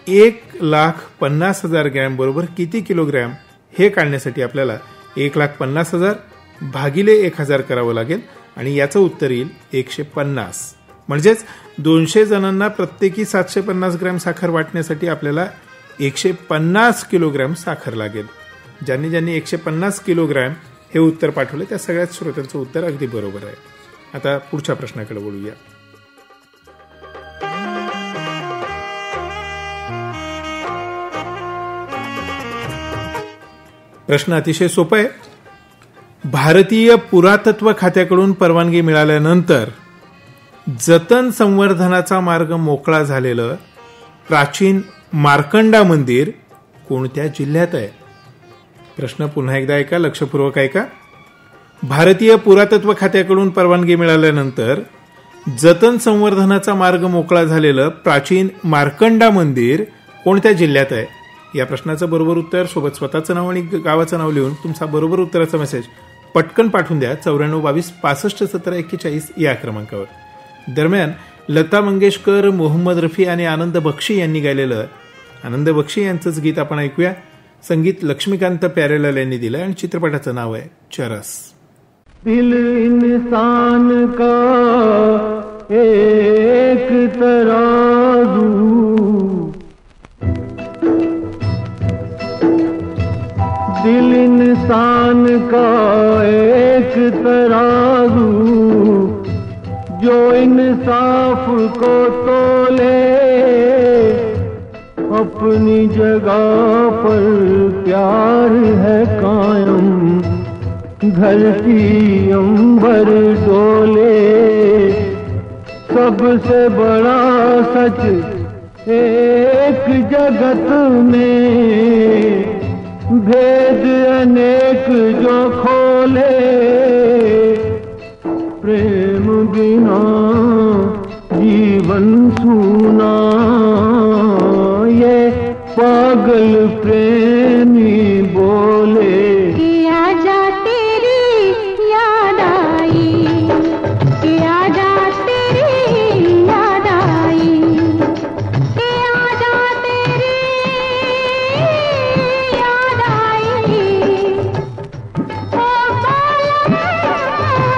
1,50,000 ग्रॅम बरोबर किती किलोग्रॅम हे काढण्यासाठी आपल्याला 1,50,000 भागिले 1000 करावं लागेल आणि याचं उत्तर येईल 150. म्हणजेच 200 जणांना प्रत्येकी 750 ग्रॅम साखर वाटण्यासाठी आपल्याला 150 किलोग्रॅम साखर लागेल. ज्यांनी 150 किलोग्रॅम हे उत्तर पाठवले त्या सगळ्याच श्रोत्यांचं उत्तर अगदी बरोबर आहे. आता पुढच्या प्रश्नाकडे बोलूया. प्रश्न अतिशय सोपा आहे. भारतीय पुरातत्व खात्याकडून परवानगी मिळाल्यानंतर जतन संवर्धनाचा मार्ग मोकळा झालेलं प्राचीन मार्कंडा मंदिर कोणत्या जिल्ह्यात आहे? प्रश्न पुन्हा एकदा ऐका, लक्षपूर्वक ऐका. भारतीय पुरातत्व खात्याकडून परवानगी मिळाल्यानंतर जतन संवर्धनाचा मार्ग मोकळा झालेलं प्राचीन मार्कंडा मंदिर कोणत्या जिल्ह्यात आहे? या प्रश्नाचं बरोबर उत्तर सोबत स्वतःचं नाव आणि गावाचं नाव लिहून तुमचा बरोबर उत्तराचा मेसेज पटकन पाठवून द्या 9422651741 या क्रमांकावर. दरम्यान लता मंगेशकर, मोहम्मद रफी आणि आनंद बक्षी यांनी गायलेलं आनंद बक्षी यांचंच गीत आपण ऐकूया. संगीत लक्ष्मीकांत प्यारेलाल यांनी दिलं आणि चित्रपटाचं नाव आहे चरस. दिल इंसान का एक तराजू, दिल इंसान का एक तराजू, जो इंसाफ को तोले, अपनी जगह पर प्यार है कायम, धरती अंबर डोले, सबसे बड़ा सच एक जगत में, भेद अनेक जो खोले, प्रेम बिना जीवन सूना, ये पागल प्रेमी बोले. कि आजा तेरी याद आई, कि आजा तेरी याद आई, कि आजा तेरी याद आई, ओ बालम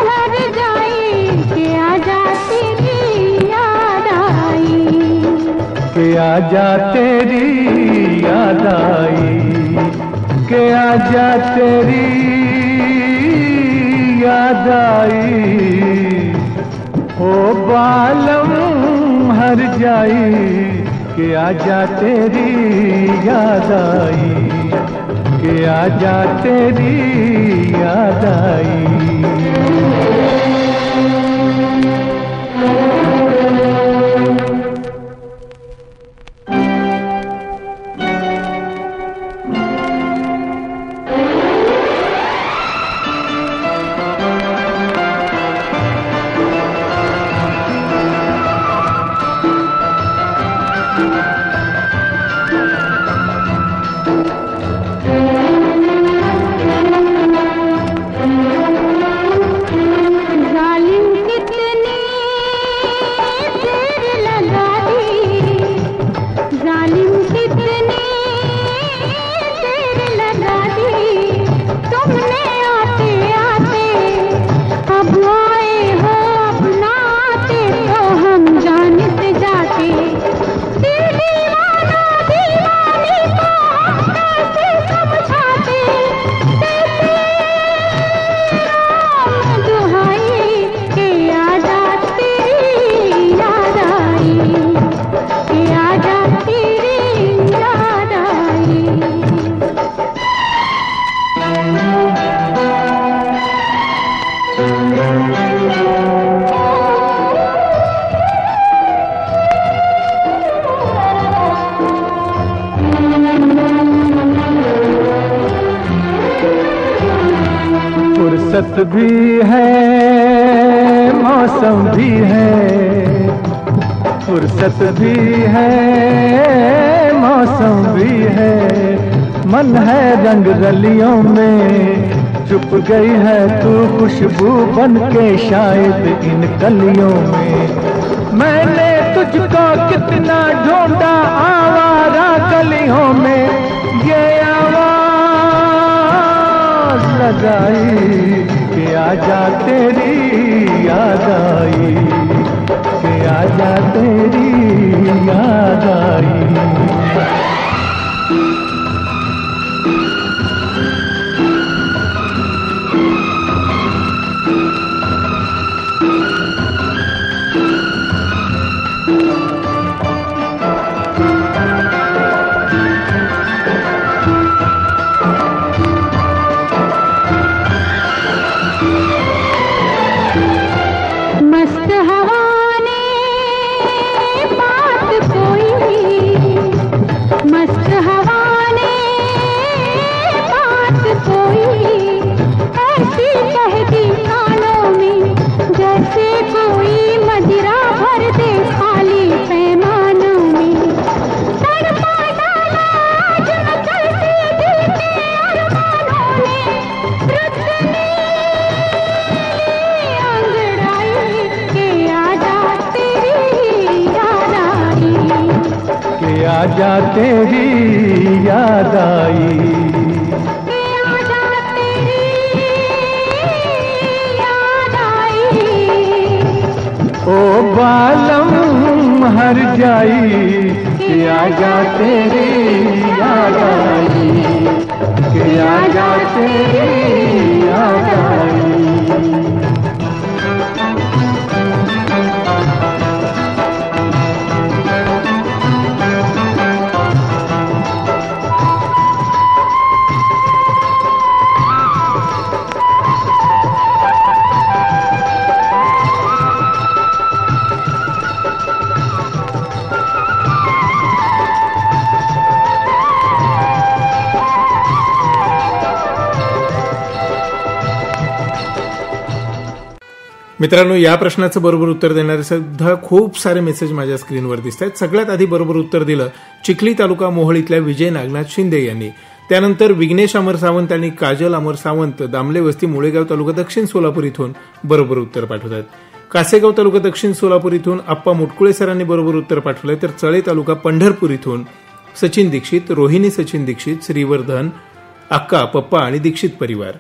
हर जाई, कि आजा तेरी याद आई, कि आजा तेरी याद आई, कि आजा तेरी याद आई, ओ बालम हर जाई, कि आजा तेरी याद आई, कि आजा तेरी याद आई. फुर्सत भी है मौसम भी है, फुर्सत भी है मौसम मौसम भी है, मन है रंग रलियों में, छुप गई है तू खुशबू बन के शायद इन कलियों में। मैंने तुझको कितना ढूंढा आवारा गलियों में, ये आवाज लगाई कि आजा तेरी याद आई, कि आजा तेरी याद आई। आजा तेरी याद आई, आजा तेरी याद आई। ओ बालम हर जाई कि आजा तेरी याद आई, कि आजा तेरी याद आई। मित्रांनो, या प्रश्नाचं बरोबर उत्तर देणारे सुद्धा खूप सारे मेसेज माझ्या स्क्रीनवर दिसत आहेत. सगळ्यात आधी बरोबर उत्तर दिलं चिखली तालुका मोहोळ इथल्या विजय नागनाथ शिंदे यांनी. त्यानंतर विघ्नेश अमर सावंत आणि काजल अमर सावंत दामले वस्ती मुळेगाव तालुका दक्षिण सोलापूर इथून बरोबर उत्तर पाठवतात. कासेगाव तालुका दक्षिण सोलापूर इथून आप्पा मुटकुळे सरांनी बरोबर उत्तर पाठवलंय. तर चळे तालुका पंढरपूर इथून सचिन दीक्षित, रोहिणी सचिन दीक्षित, श्रीवर्धन, अक्का, पप्पा आणि दीक्षित परिवार.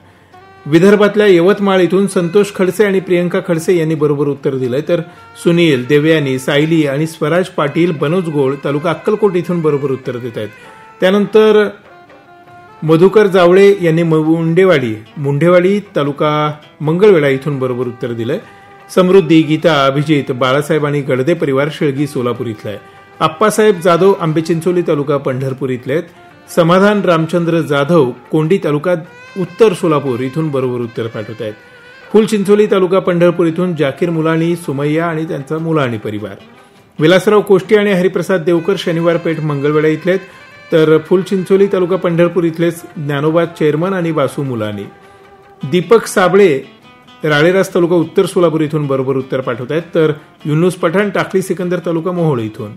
विदर्भातल्या यवतमाळ इथून संतोष खडसे आणि प्रियंका खडसे यांनी बरोबर उत्तर दिलंय. तर सुनील, देवयानी, सायली आणि स्वराज पाटील बनोजगोळ तालुका अक्कलकोट इथून बरोबर उत्तर देत आहेत. त्यानंतर मधुकर जावळे यांनी मुंडेवाडी तालुका मंगळवेढा इथून बरोबर उत्तर दिलंय. समृद्धी, गीता, अभिजित, बाळासाहेब आणि गडदे परिवार शेळगी सोलापूर इथला आहे. आप्पासाहेब जाधव आंबेचिंचोली तालुका पंढरपूर इथले आहेत. समाधान रामचंद्र जाधव कोंडी तालुका उत्तर सोलापूर इथून बरोबर उत्तर पाठवत आहेत. फुलचिंचोली तालुका पंढरपूर इथून जाकीर मुलाणी, सुमय्या आणि त्यांचा मुलाणी परिवार. विलासराव कोष्टी आणि हरिप्रसाद देवकर शनिवार पेठ मंगळवेढा इथले आहेत. तर फुलचिंचोली तालुका पंढरपूर इथलेच ज्ञानोबा चेअरमन आणि वासू मुलाणी. दीपक साबळे राळेरास तालुका उत्तर सोलापूर इथून बरोबर उत्तर पाठवत आहेत. तर युनुस पठाण टाकली सिकंदर तालुका मोहोळ इथून.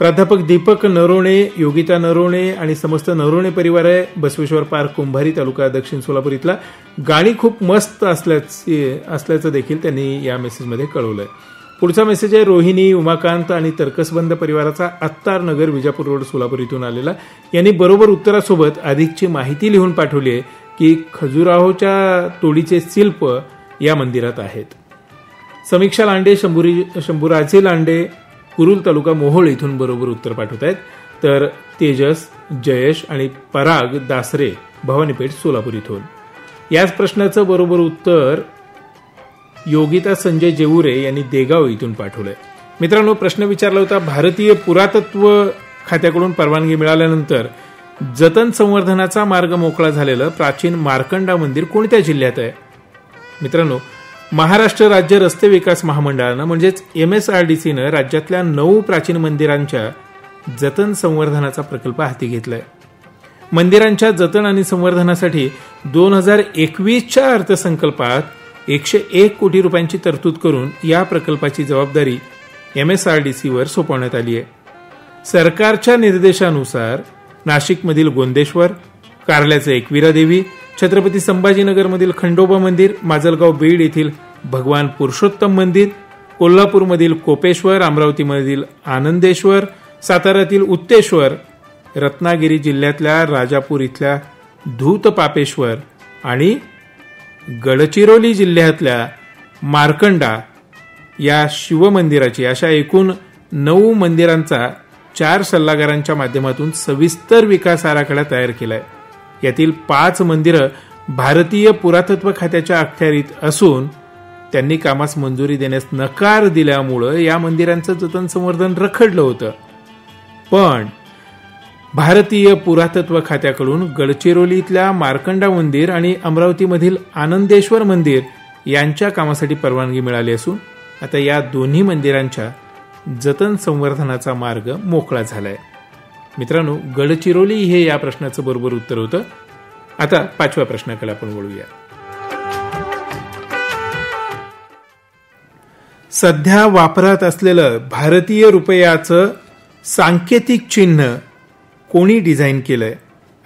प्राध्यापक दीपक नरोणे, योगिता नरोणे आणि समस्त नरोणे परिवार आहे बसवेश्वर पार्क कुंभारी तालुका दक्षिण सोलापूर इथला. गाणी खूप मस्त असल्याचं देखील त्यांनी या मेसेजमध्ये कळवलंय. पुढचा मेसेज आहे रोहिणी, उमाकांत आणि तर्कसबंद परिवाराचा अत्तार नगर विजापूर रोड सोलापूर इथून आलेला. यांनी बरोबर उत्तरासोबत अधिकची माहिती लिहून पाठवली आहे की खजुराहोच्या तोडीचे शिल्प या मंदिरात आहेत. समीक्षा लांडे, शंभूराजे लांडे कुरुल तालुका मोहोळ इथून बरोबर उत्तर पाठवत आहेत. तर तेजस, जयेश आणि पराग दासरे भवानीपेठ सोलापूर इथून. याच प्रश्नाचं बरोबर उत्तर योगिता संजय जेवुरे यांनी देगाव इथून पाठवलंय. मित्रांनो, प्रश्न विचारला होता भारतीय पुरातत्व खात्याकडून परवानगी मिळाल्यानंतर जतन संवर्धनाचा मार्ग मोकळा झालेलं प्राचीन मार्कंडा मंदिर कोणत्या जिल्ह्यात आहे? मित्रांनो, महाराष्ट्र राज्य रस्ते विकास महामंडळानं म्हणजेच MSRDCनं राज्यातल्या 9 प्राचीन मंदिरांच्या जतन संवर्धनाचा प्रकल्प हाती घेतलाय. मंदिरांच्या जतन आणि संवर्धनासाठी 2021च्या अर्थसंकल्पात 101 कोटी रुपयांची तरतूद करून या प्रकल्पाची जबाबदारी MSRDCवर सोपवण्यात आली आहे. सरकारच्या निर्देशानुसार नाशिकमधील गोंदेश्वर, कारल्याचं एकविरा देवी, छत्रपती संभाजीनगरमधील खंडोबा मंदिर, माजलगाव बीड येथील भगवान पुरुषोत्तम मंदिर, कोल्हापूरमधील कोपेश्वर, अमरावतीमधील आनंदेश्वर, साताऱ्यातील उत्तेश्वर, रत्नागिरी जिल्ह्यातल्या राजापूर इथल्या धूतपापेश्वर आणि गडचिरोली जिल्ह्यातल्या मार्कंडा या शिवमंदिराची अशा एकूण 9 मंदिरांचा 4 सल्लागारांच्या माध्यमातून सविस्तर विकास आराखडा तयार केलाय. यातील 5 मंदिरं भारतीय पुरातत्व खात्याच्या अखत्यारीत असून त्यांनी कामास मंजुरी देण्यास नकार दिल्यामुळं या मंदिरांचं जतन संवर्धन रखडलं होतं. पण भारतीय पुरातत्व खात्याकडून गडचिरोलीतल्या मार्कंडा मंदिर आणि अमरावतीमधील आनंदेश्वर मंदिर यांच्या कामासाठी परवानगी मिळाली असून आता या दोन्ही मंदिरांच्या जतन संवर्धनाचा मार्ग मोकळा झालाय. मित्रांनो, गडचिरोली हे या प्रश्नाचं बरोबर उत्तर होतं. आता 5व्या प्रश्नाकडे आपण वळूया. सध्या वापरात असलेलं भारतीय रुपयाचं सांकेतिक चिन्ह कोणी डिझाईन केलंय?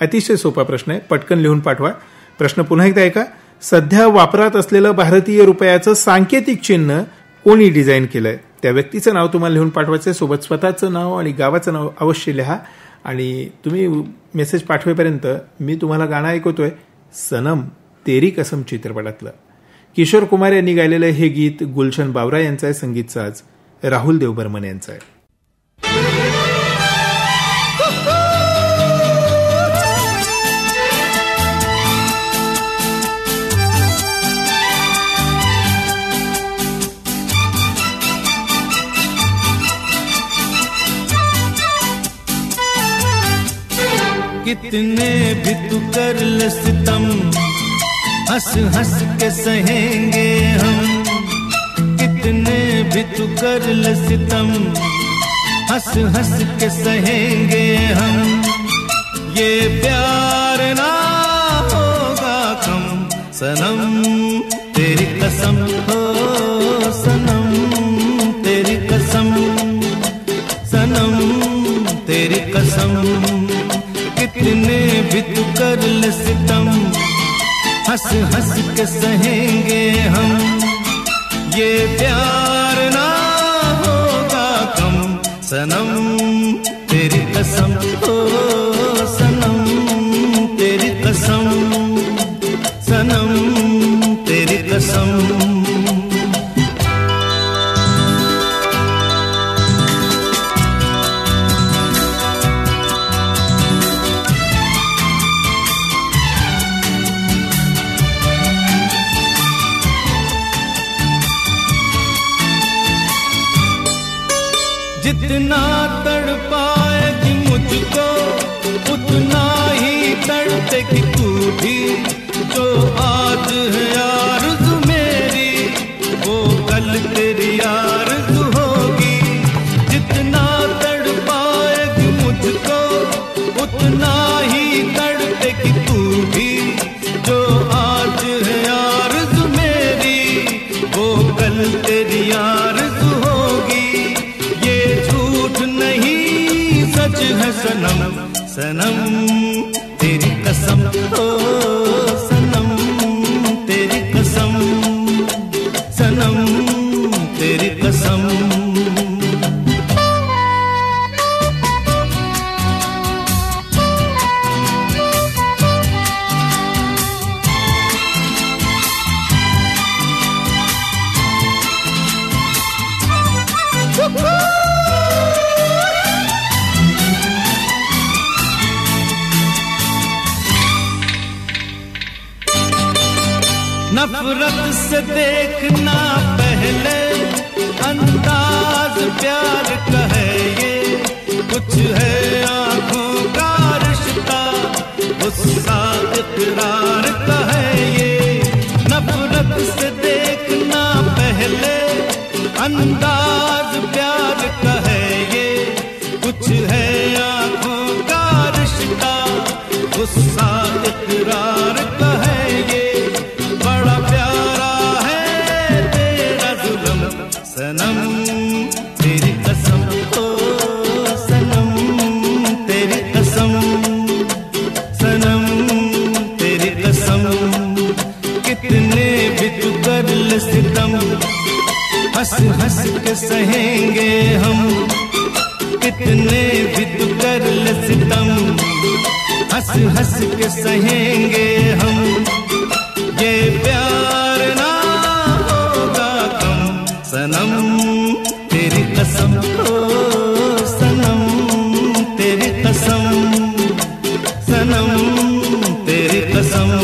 अतिशय सोपा प्रश्न आहे, पटकन लिहून पाठवा. प्रश्न पुन्हा एकदा ऐका. सध्या वापरात असलेलं भारतीय रुपयाचं सांकेतिक चिन्ह कोणी डिझाईन केलंय? त्या व्यक्तीचं नाव तुम्हाला लिहून पाठवायचं आहे. सोबत स्वतःचं नाव आणि गावाचं नाव अवश्य लिहा. आणि तुम्ही मेसेज पाठवेपर्यंत मी तुम्हाला गाणं ऐकवतोय, सनम तेरी कसम चित्रपटातलं. किशोर कुमार यांनी गायलेलं हे गीत गुलशन बावरा यांचं आहे. संगीत साज राहुल देव बर्मन यांचं आहे. कितने भी तू कर ले सितम, हंस हंस के सहेंगे हम. कितने भी तू कर ले सितम, हंस हंस के सहेंगे हम. ये प्यार ना होगा कम सनम, तेरी कसम हो सनम, तेरी कसम सनम, तेरी कसम. कितने भी तू कर ले सितम, हंस हंस के सहेंगे हम. ये प्यार ना होगा कम सनम, तेरी कसम हो सनम, तेरी कसम सनम, तेरी कसम. जितना तड़पाएगी मुझको उतना ही तड़पेगी तू भी. जो आज है आरज़ू मेरी वो कल तेरी आरज़ू होगी. जितना तड़पाएगी मुझको उतना ही तड़पेगी तू भी. जो आज है आरज़ू मेरी वो कल तेरी आरज़ू होगी. सच है सनम सनम, तेरी कसम ओ सनम, तेरी कसम सनम, तेरी कसम. नफरत से देखना पहले अंदाज प्यार का है ये. कुछ है आंखों का रिश्ता, गुस्सा इकरार का है ये. नफरत से देखना पहले अंदाज प्यार का है ये. कुछ है आंखों का रिश्ता, गुस्सा इकरार का है ये. बड़ा प्यारा है तेरा जुल्म सनम, तेरी कसम ओ सनम, भी तू कर ले सितम, हंस हंस के सहेंगे हम, ये प्यार ना होगा कम। सनम तेरी कसम, ओ सनम तेरी कसम, सनम तेरी कसम।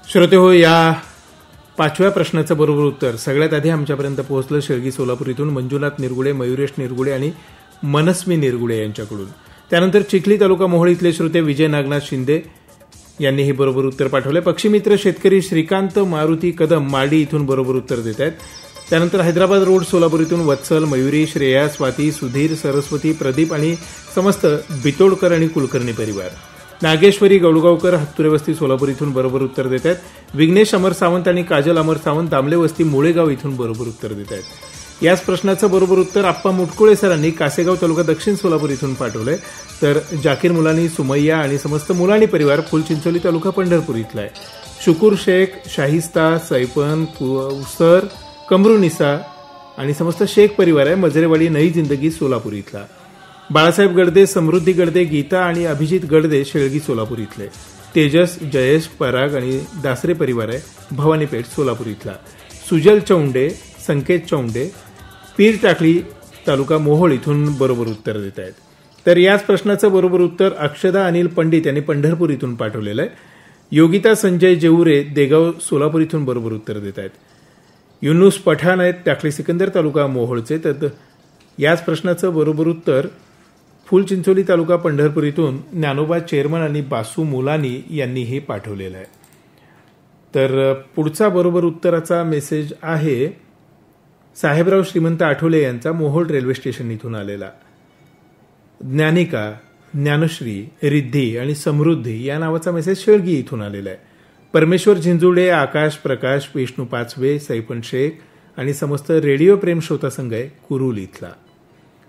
श्रोते हो, या 5व्या प्रश्नाचं बरोबर उत्तर सगळ्यात आधी आमच्यापर्यंत पोहोचलं शेळगी सोलापूर इथून मंजुनाथ निरगुडे, मयुरेश निरगुडे आणि मनस्वी निरगुडे यांच्याकडून. त्यानंतर चिखली तालुका मोहोळ इथले श्रोते विजय नागनाथ शिंदे यांनी हे बरोबर उत्तर पाठवले. पक्षीमित्र शेतकरी श्रीकांत मारुती कदम माडी इथून बरोबर उत्तर देत आहेत. त्यानंतर हैदराबाद रोड सोलापूर इथून वत्सल, मयुरी, श्रेया, स्वाती, सुधीर, सरस्वती, प्रदीप आणि समस्त बितोडकर आणि कुलकर्णी परिवार. नागेश्वरी गौडगावकर हत्तुरे वस्ती सोलापूर इथून बरोबर उत्तर देत आहेत. विघ्नेश अमर सावंत आणि काजल अमर सावंत दामले वस्ती मुळेगाव इथून बरोबर उत्तर देत आहेत. याच प्रश्नाचं बरोबर उत्तर आप्पा मुटकुळे सरांनी कासेगाव तालुका दक्षिण सोलापूर इथून पाठवलंय. तर जाकीर मुलानी, सुमय्या आणि समस्त मुलानी परिवार फुलचिंचोली तालुका पंढरपूर इथला आहे. शुकूर शेख, शाहिस्ता, सैपन, कुसर, कमरुनिसा आणि समस्त शेख परिवार आहे मजरेवाडी नई जिंदगी सोलापूर इथला. बाळासाहेब गडदे, समृद्धी गडदे, गीता आणि अभिजित गडदे शेळगी सोलापूर इथले. तेजस, जयेश, पराग आणि दासरे परिवार आहे भवानीपेठ सोलापूर इथला. सुजल चौंडे, संकेत चौंडे पीर टाकळी तालुका मोहोळ इथून बरोबर उत्तर देत आहेत. तर याच प्रश्नाचं बरोबर उत्तर अक्षदा अनिल पंडित यांनी पंढरपूर इथून पाठवलेलं आहे. योगिता संजय जेऊरे देगाव सोलापूर इथून बरोबर उत्तर देत आहेत. युनुस पठाण आहेत टाकळी सिकंदर तालुका मोहोळचे. तर याच प्रश्नाचं बरोबर उत्तर फुलचिंचोली तालुका पंढरपूर इथून ज्ञानोबा चेअरमन आणि बासू मुलानी यांनीही पाठवलेलं आहे. तर पुढचा बरोबर उत्तराचा मेसेज आहे साहेबराव श्रीमंत आठवले यांचा मोहोळ रेल्वे स्टेशन इथून आलेला. ज्ञानिका, ज्ञानश्री, रिद्धी आणि समृद्धी या नावाचा मेसेज शेळगी इथून आलेला आहे. परमेश्वर झिंजुडे, आकाश प्रकाश, विष्णू पाचवे, सैपन शेख आणि समस्त रेडिओ प्रेम श्रोता संघ आहे कुरुल इथला.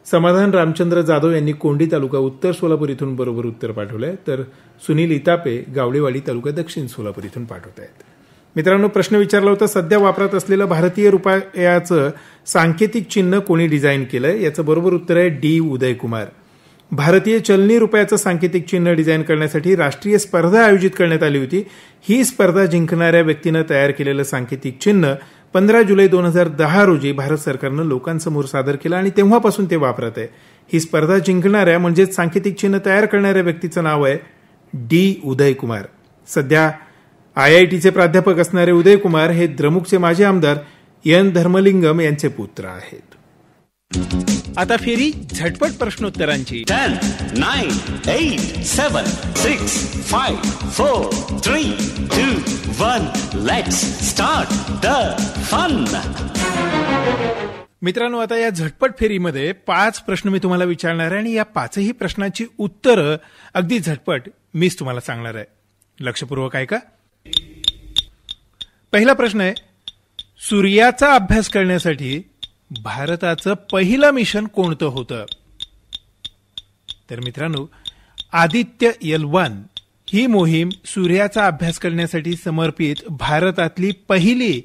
समाधान रामचंद्र जाधव यांनी कोंडी तालुका उत्तर सोलापूर इथून बरोबर उत्तर पाठवलंय. तर सुनील इतापे गावडेवाडी तालुका दक्षिण सोलापूर इथून पाठवत आहेत. मित्रांनो, प्रश्न विचारला होता सध्या वापरात असलेलं भारतीय रुपयाचं सांकेतिक चिन्ह कोणी डिझाईन केलंय? याचं बरोबर उत्तर आहे डी. उदयकुमार. भारतीय चलनी रुपयाचं सांकेतिक चिन्ह डिझाईन करण्यासाठी राष्ट्रीय स्पर्धा आयोजित करण्यात आली होती. ही स्पर्धा जिंकणाऱ्या व्यक्तीनं तयार केलेलं सांकेतिक चिन्ह 15 जुलै 2010 रोजी भारत सरकारनं लोकांसमोर सादर केलं आणि तेव्हापासून ते वापरत आहे. ही स्पर्धा जिंकणाऱ्या म्हणजेच सांकेतिक चिन्ह तयार करणाऱ्या व्यक्तीचं नाव आहे डी. उदयकुमार. सध्या IITचे प्राध्यापक असणारे उदयकुमार हे द्रमुकचे माजी आमदार एन धर्मलिंगम यांचे पुत्र आहेत. आता फेरी झटपट प्रश्नोत्तरांची. 10, 9, 8, 7, 6, 5, 4, 3, 2, 1. Let's start the fun. मित्रांनो, आता या झटपट फेरीमध्ये 5 प्रश्न मी तुम्हाला विचारणार आहे आणि या 5ही प्रश्नांची उत्तरं अगदी झटपट मीच तुम्हाला सांगणार आहे. लक्षपूर्वक ऐका. पहिला प्रश्न आहे, सूर्याचा अभ्यास करण्यासाठी भारताचं पहिलं मिशन कोणतं होतं? तर मित्रांनो, आदित्य L1 ही मोहीम सूर्याचा अभ्यास करण्यासाठी समर्पित भारतातली पहिली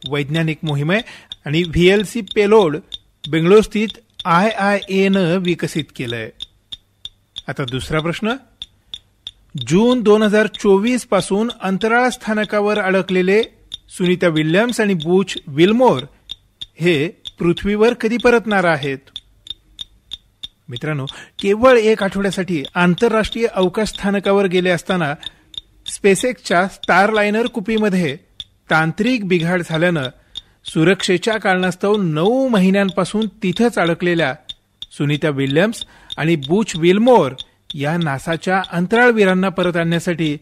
वैज्ञानिक मोहीम आहे आणि VLC पेलोड बेंगलोर स्थित IIAनं विकसित केलंय. आता दुसरा प्रश्न, जून 2024 पासून अंतराळ स्थानकावर अडकलेले सुनीता विल्यम्स आणि बुच विल्मोर हे पृथ्वीवर कधी परतणार आहेत? मित्रांनो, केवळ 1 आठवड्यासाठी आंतरराष्ट्रीय अवकाश स्थानकावर गेले असताना स्पेसएक्सच्या स्टारलायनर कुपीमध्ये तांत्रिक बिघाड झाल्यानं सुरक्षेच्या कारणास्तव 9 महिन्यांपासून तिथंच अडकलेल्या सुनीता विल्यम्स आणि बुच विल्मोर या नासाच्या अंतराळवीरांना परत आणण्यासाठी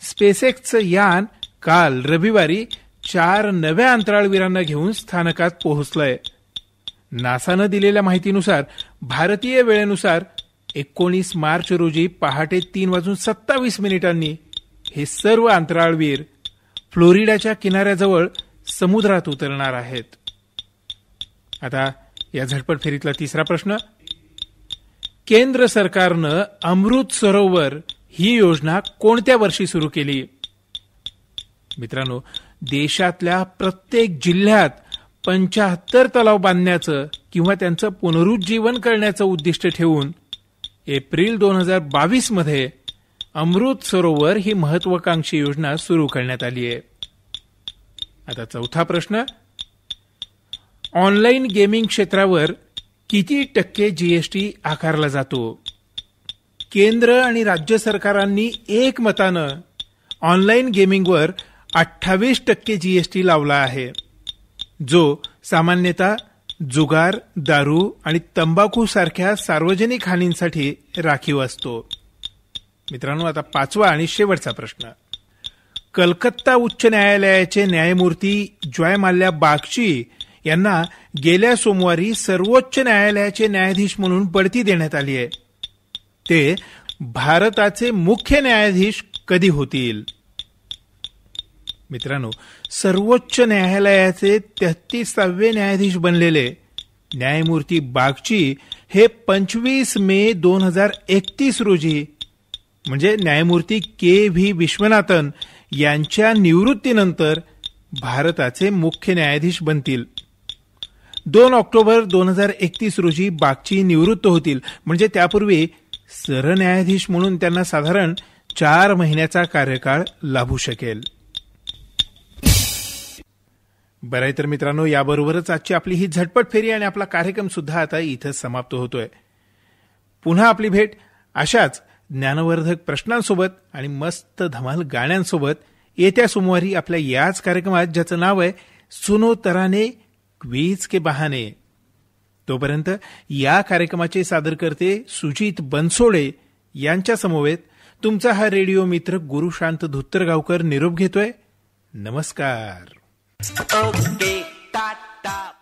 स्पेसएक्सचं यान काल रविवारी 4 नव्या अंतराळवीरांना घेऊन स्थानकात पोहोचलंय. नासानं दिलेल्या माहितीनुसार भारतीय वेळेनुसार 19 मार्च रोजी पहाटे 3:27 हे सर्व अंतराळवीर फ्लोरिडाच्या किनाऱ्याजवळ समुद्रात उतरणार आहेत. आता या झटपट फेरीतला तिसरा प्रश्न. केंद्र सरकारनं अमृत सरोवर ही योजना कोणत्या वर्षी सुरू केली? मित्रांनो, देशातल्या प्रत्येक जिल्ह्यात 75 तलाव बांधण्याचं किंवा त्यांचं पुनरुज्जीवन करण्याचं उद्दिष्ट ठेवून एप्रिल 2022 मध्ये अमृत सरोवर ही महत्वाकांक्षी योजना सुरू करण्यात आली आहे. आता चौथा प्रश्न. ऑनलाईन गेमिंग क्षेत्रावर किती टक्के जीएसटी आकारला जातो? केंद्र आणि राज्य सरकारांनी एकमतानं ऑनलाईन गेमिंगवर 28% जीएसटी लावला आहे, जो सामान्यतः जुगार, दारू आणि तंबाखू सारख्या सार्वजनिक हानींसाठी राखीव असतो. मित्रांनो, आता पाचवा आणि शेवटचा प्रश्न. कलकत्ता उच्च न्यायालयाचे न्यायमूर्ती जयमाल्या बागची यांना गेल्या सोमवारी सर्वोच्च न्यायालयाचे न्यायाधीश म्हणून बढती देण्यात आली आहे. ते भारताचे मुख्य न्यायाधीश कधी होतील? मित्रांनो, सर्वोच्च न्यायालयाचे 33वे न्यायाधीश बनलेले न्यायमूर्ती बागची हे 25 मे 2031 रोजी म्हणजे न्यायमूर्ती के.व्ही. विश्वनाथन यांच्या निवृत्तीनंतर भारताचे मुख्य न्यायाधीश बनतील. 2 ऑक्टोबर 2031 रोजी बागची निवृत्त होतील, म्हणजे त्यापूर्वी सरन्यायाधीश म्हणून त्यांना साधारण 4 महिन्याचा कार्यकाळ लाभू शकेल. बरं आहे तर मित्रांनो, याबरोबरच आजची आपली ही झटपट फेरी आणि आपला कार्यक्रम सुद्धा आता इथं समाप्त होतोय. पुन्हा आपली भेट अशाच ज्ञानवर्धक प्रश्नांसोबत आणि मस्त धमाल गाण्यांसोबत येत्या सोमवारी आपल्या याच कार्यक्रमात, ज्याचं नाव आहे सुनो तराने क्वीज के बहाने. तोपर्यंत या कार्यक्रमाचे सादरकर्ते सुजित बनसोडे यांच्या समवेत तुमचा हा रेडिओ मित्र गुरुशांत धुत्तरगावकर निरोप घेतोय. नमस्कार. Okay, ta-ta.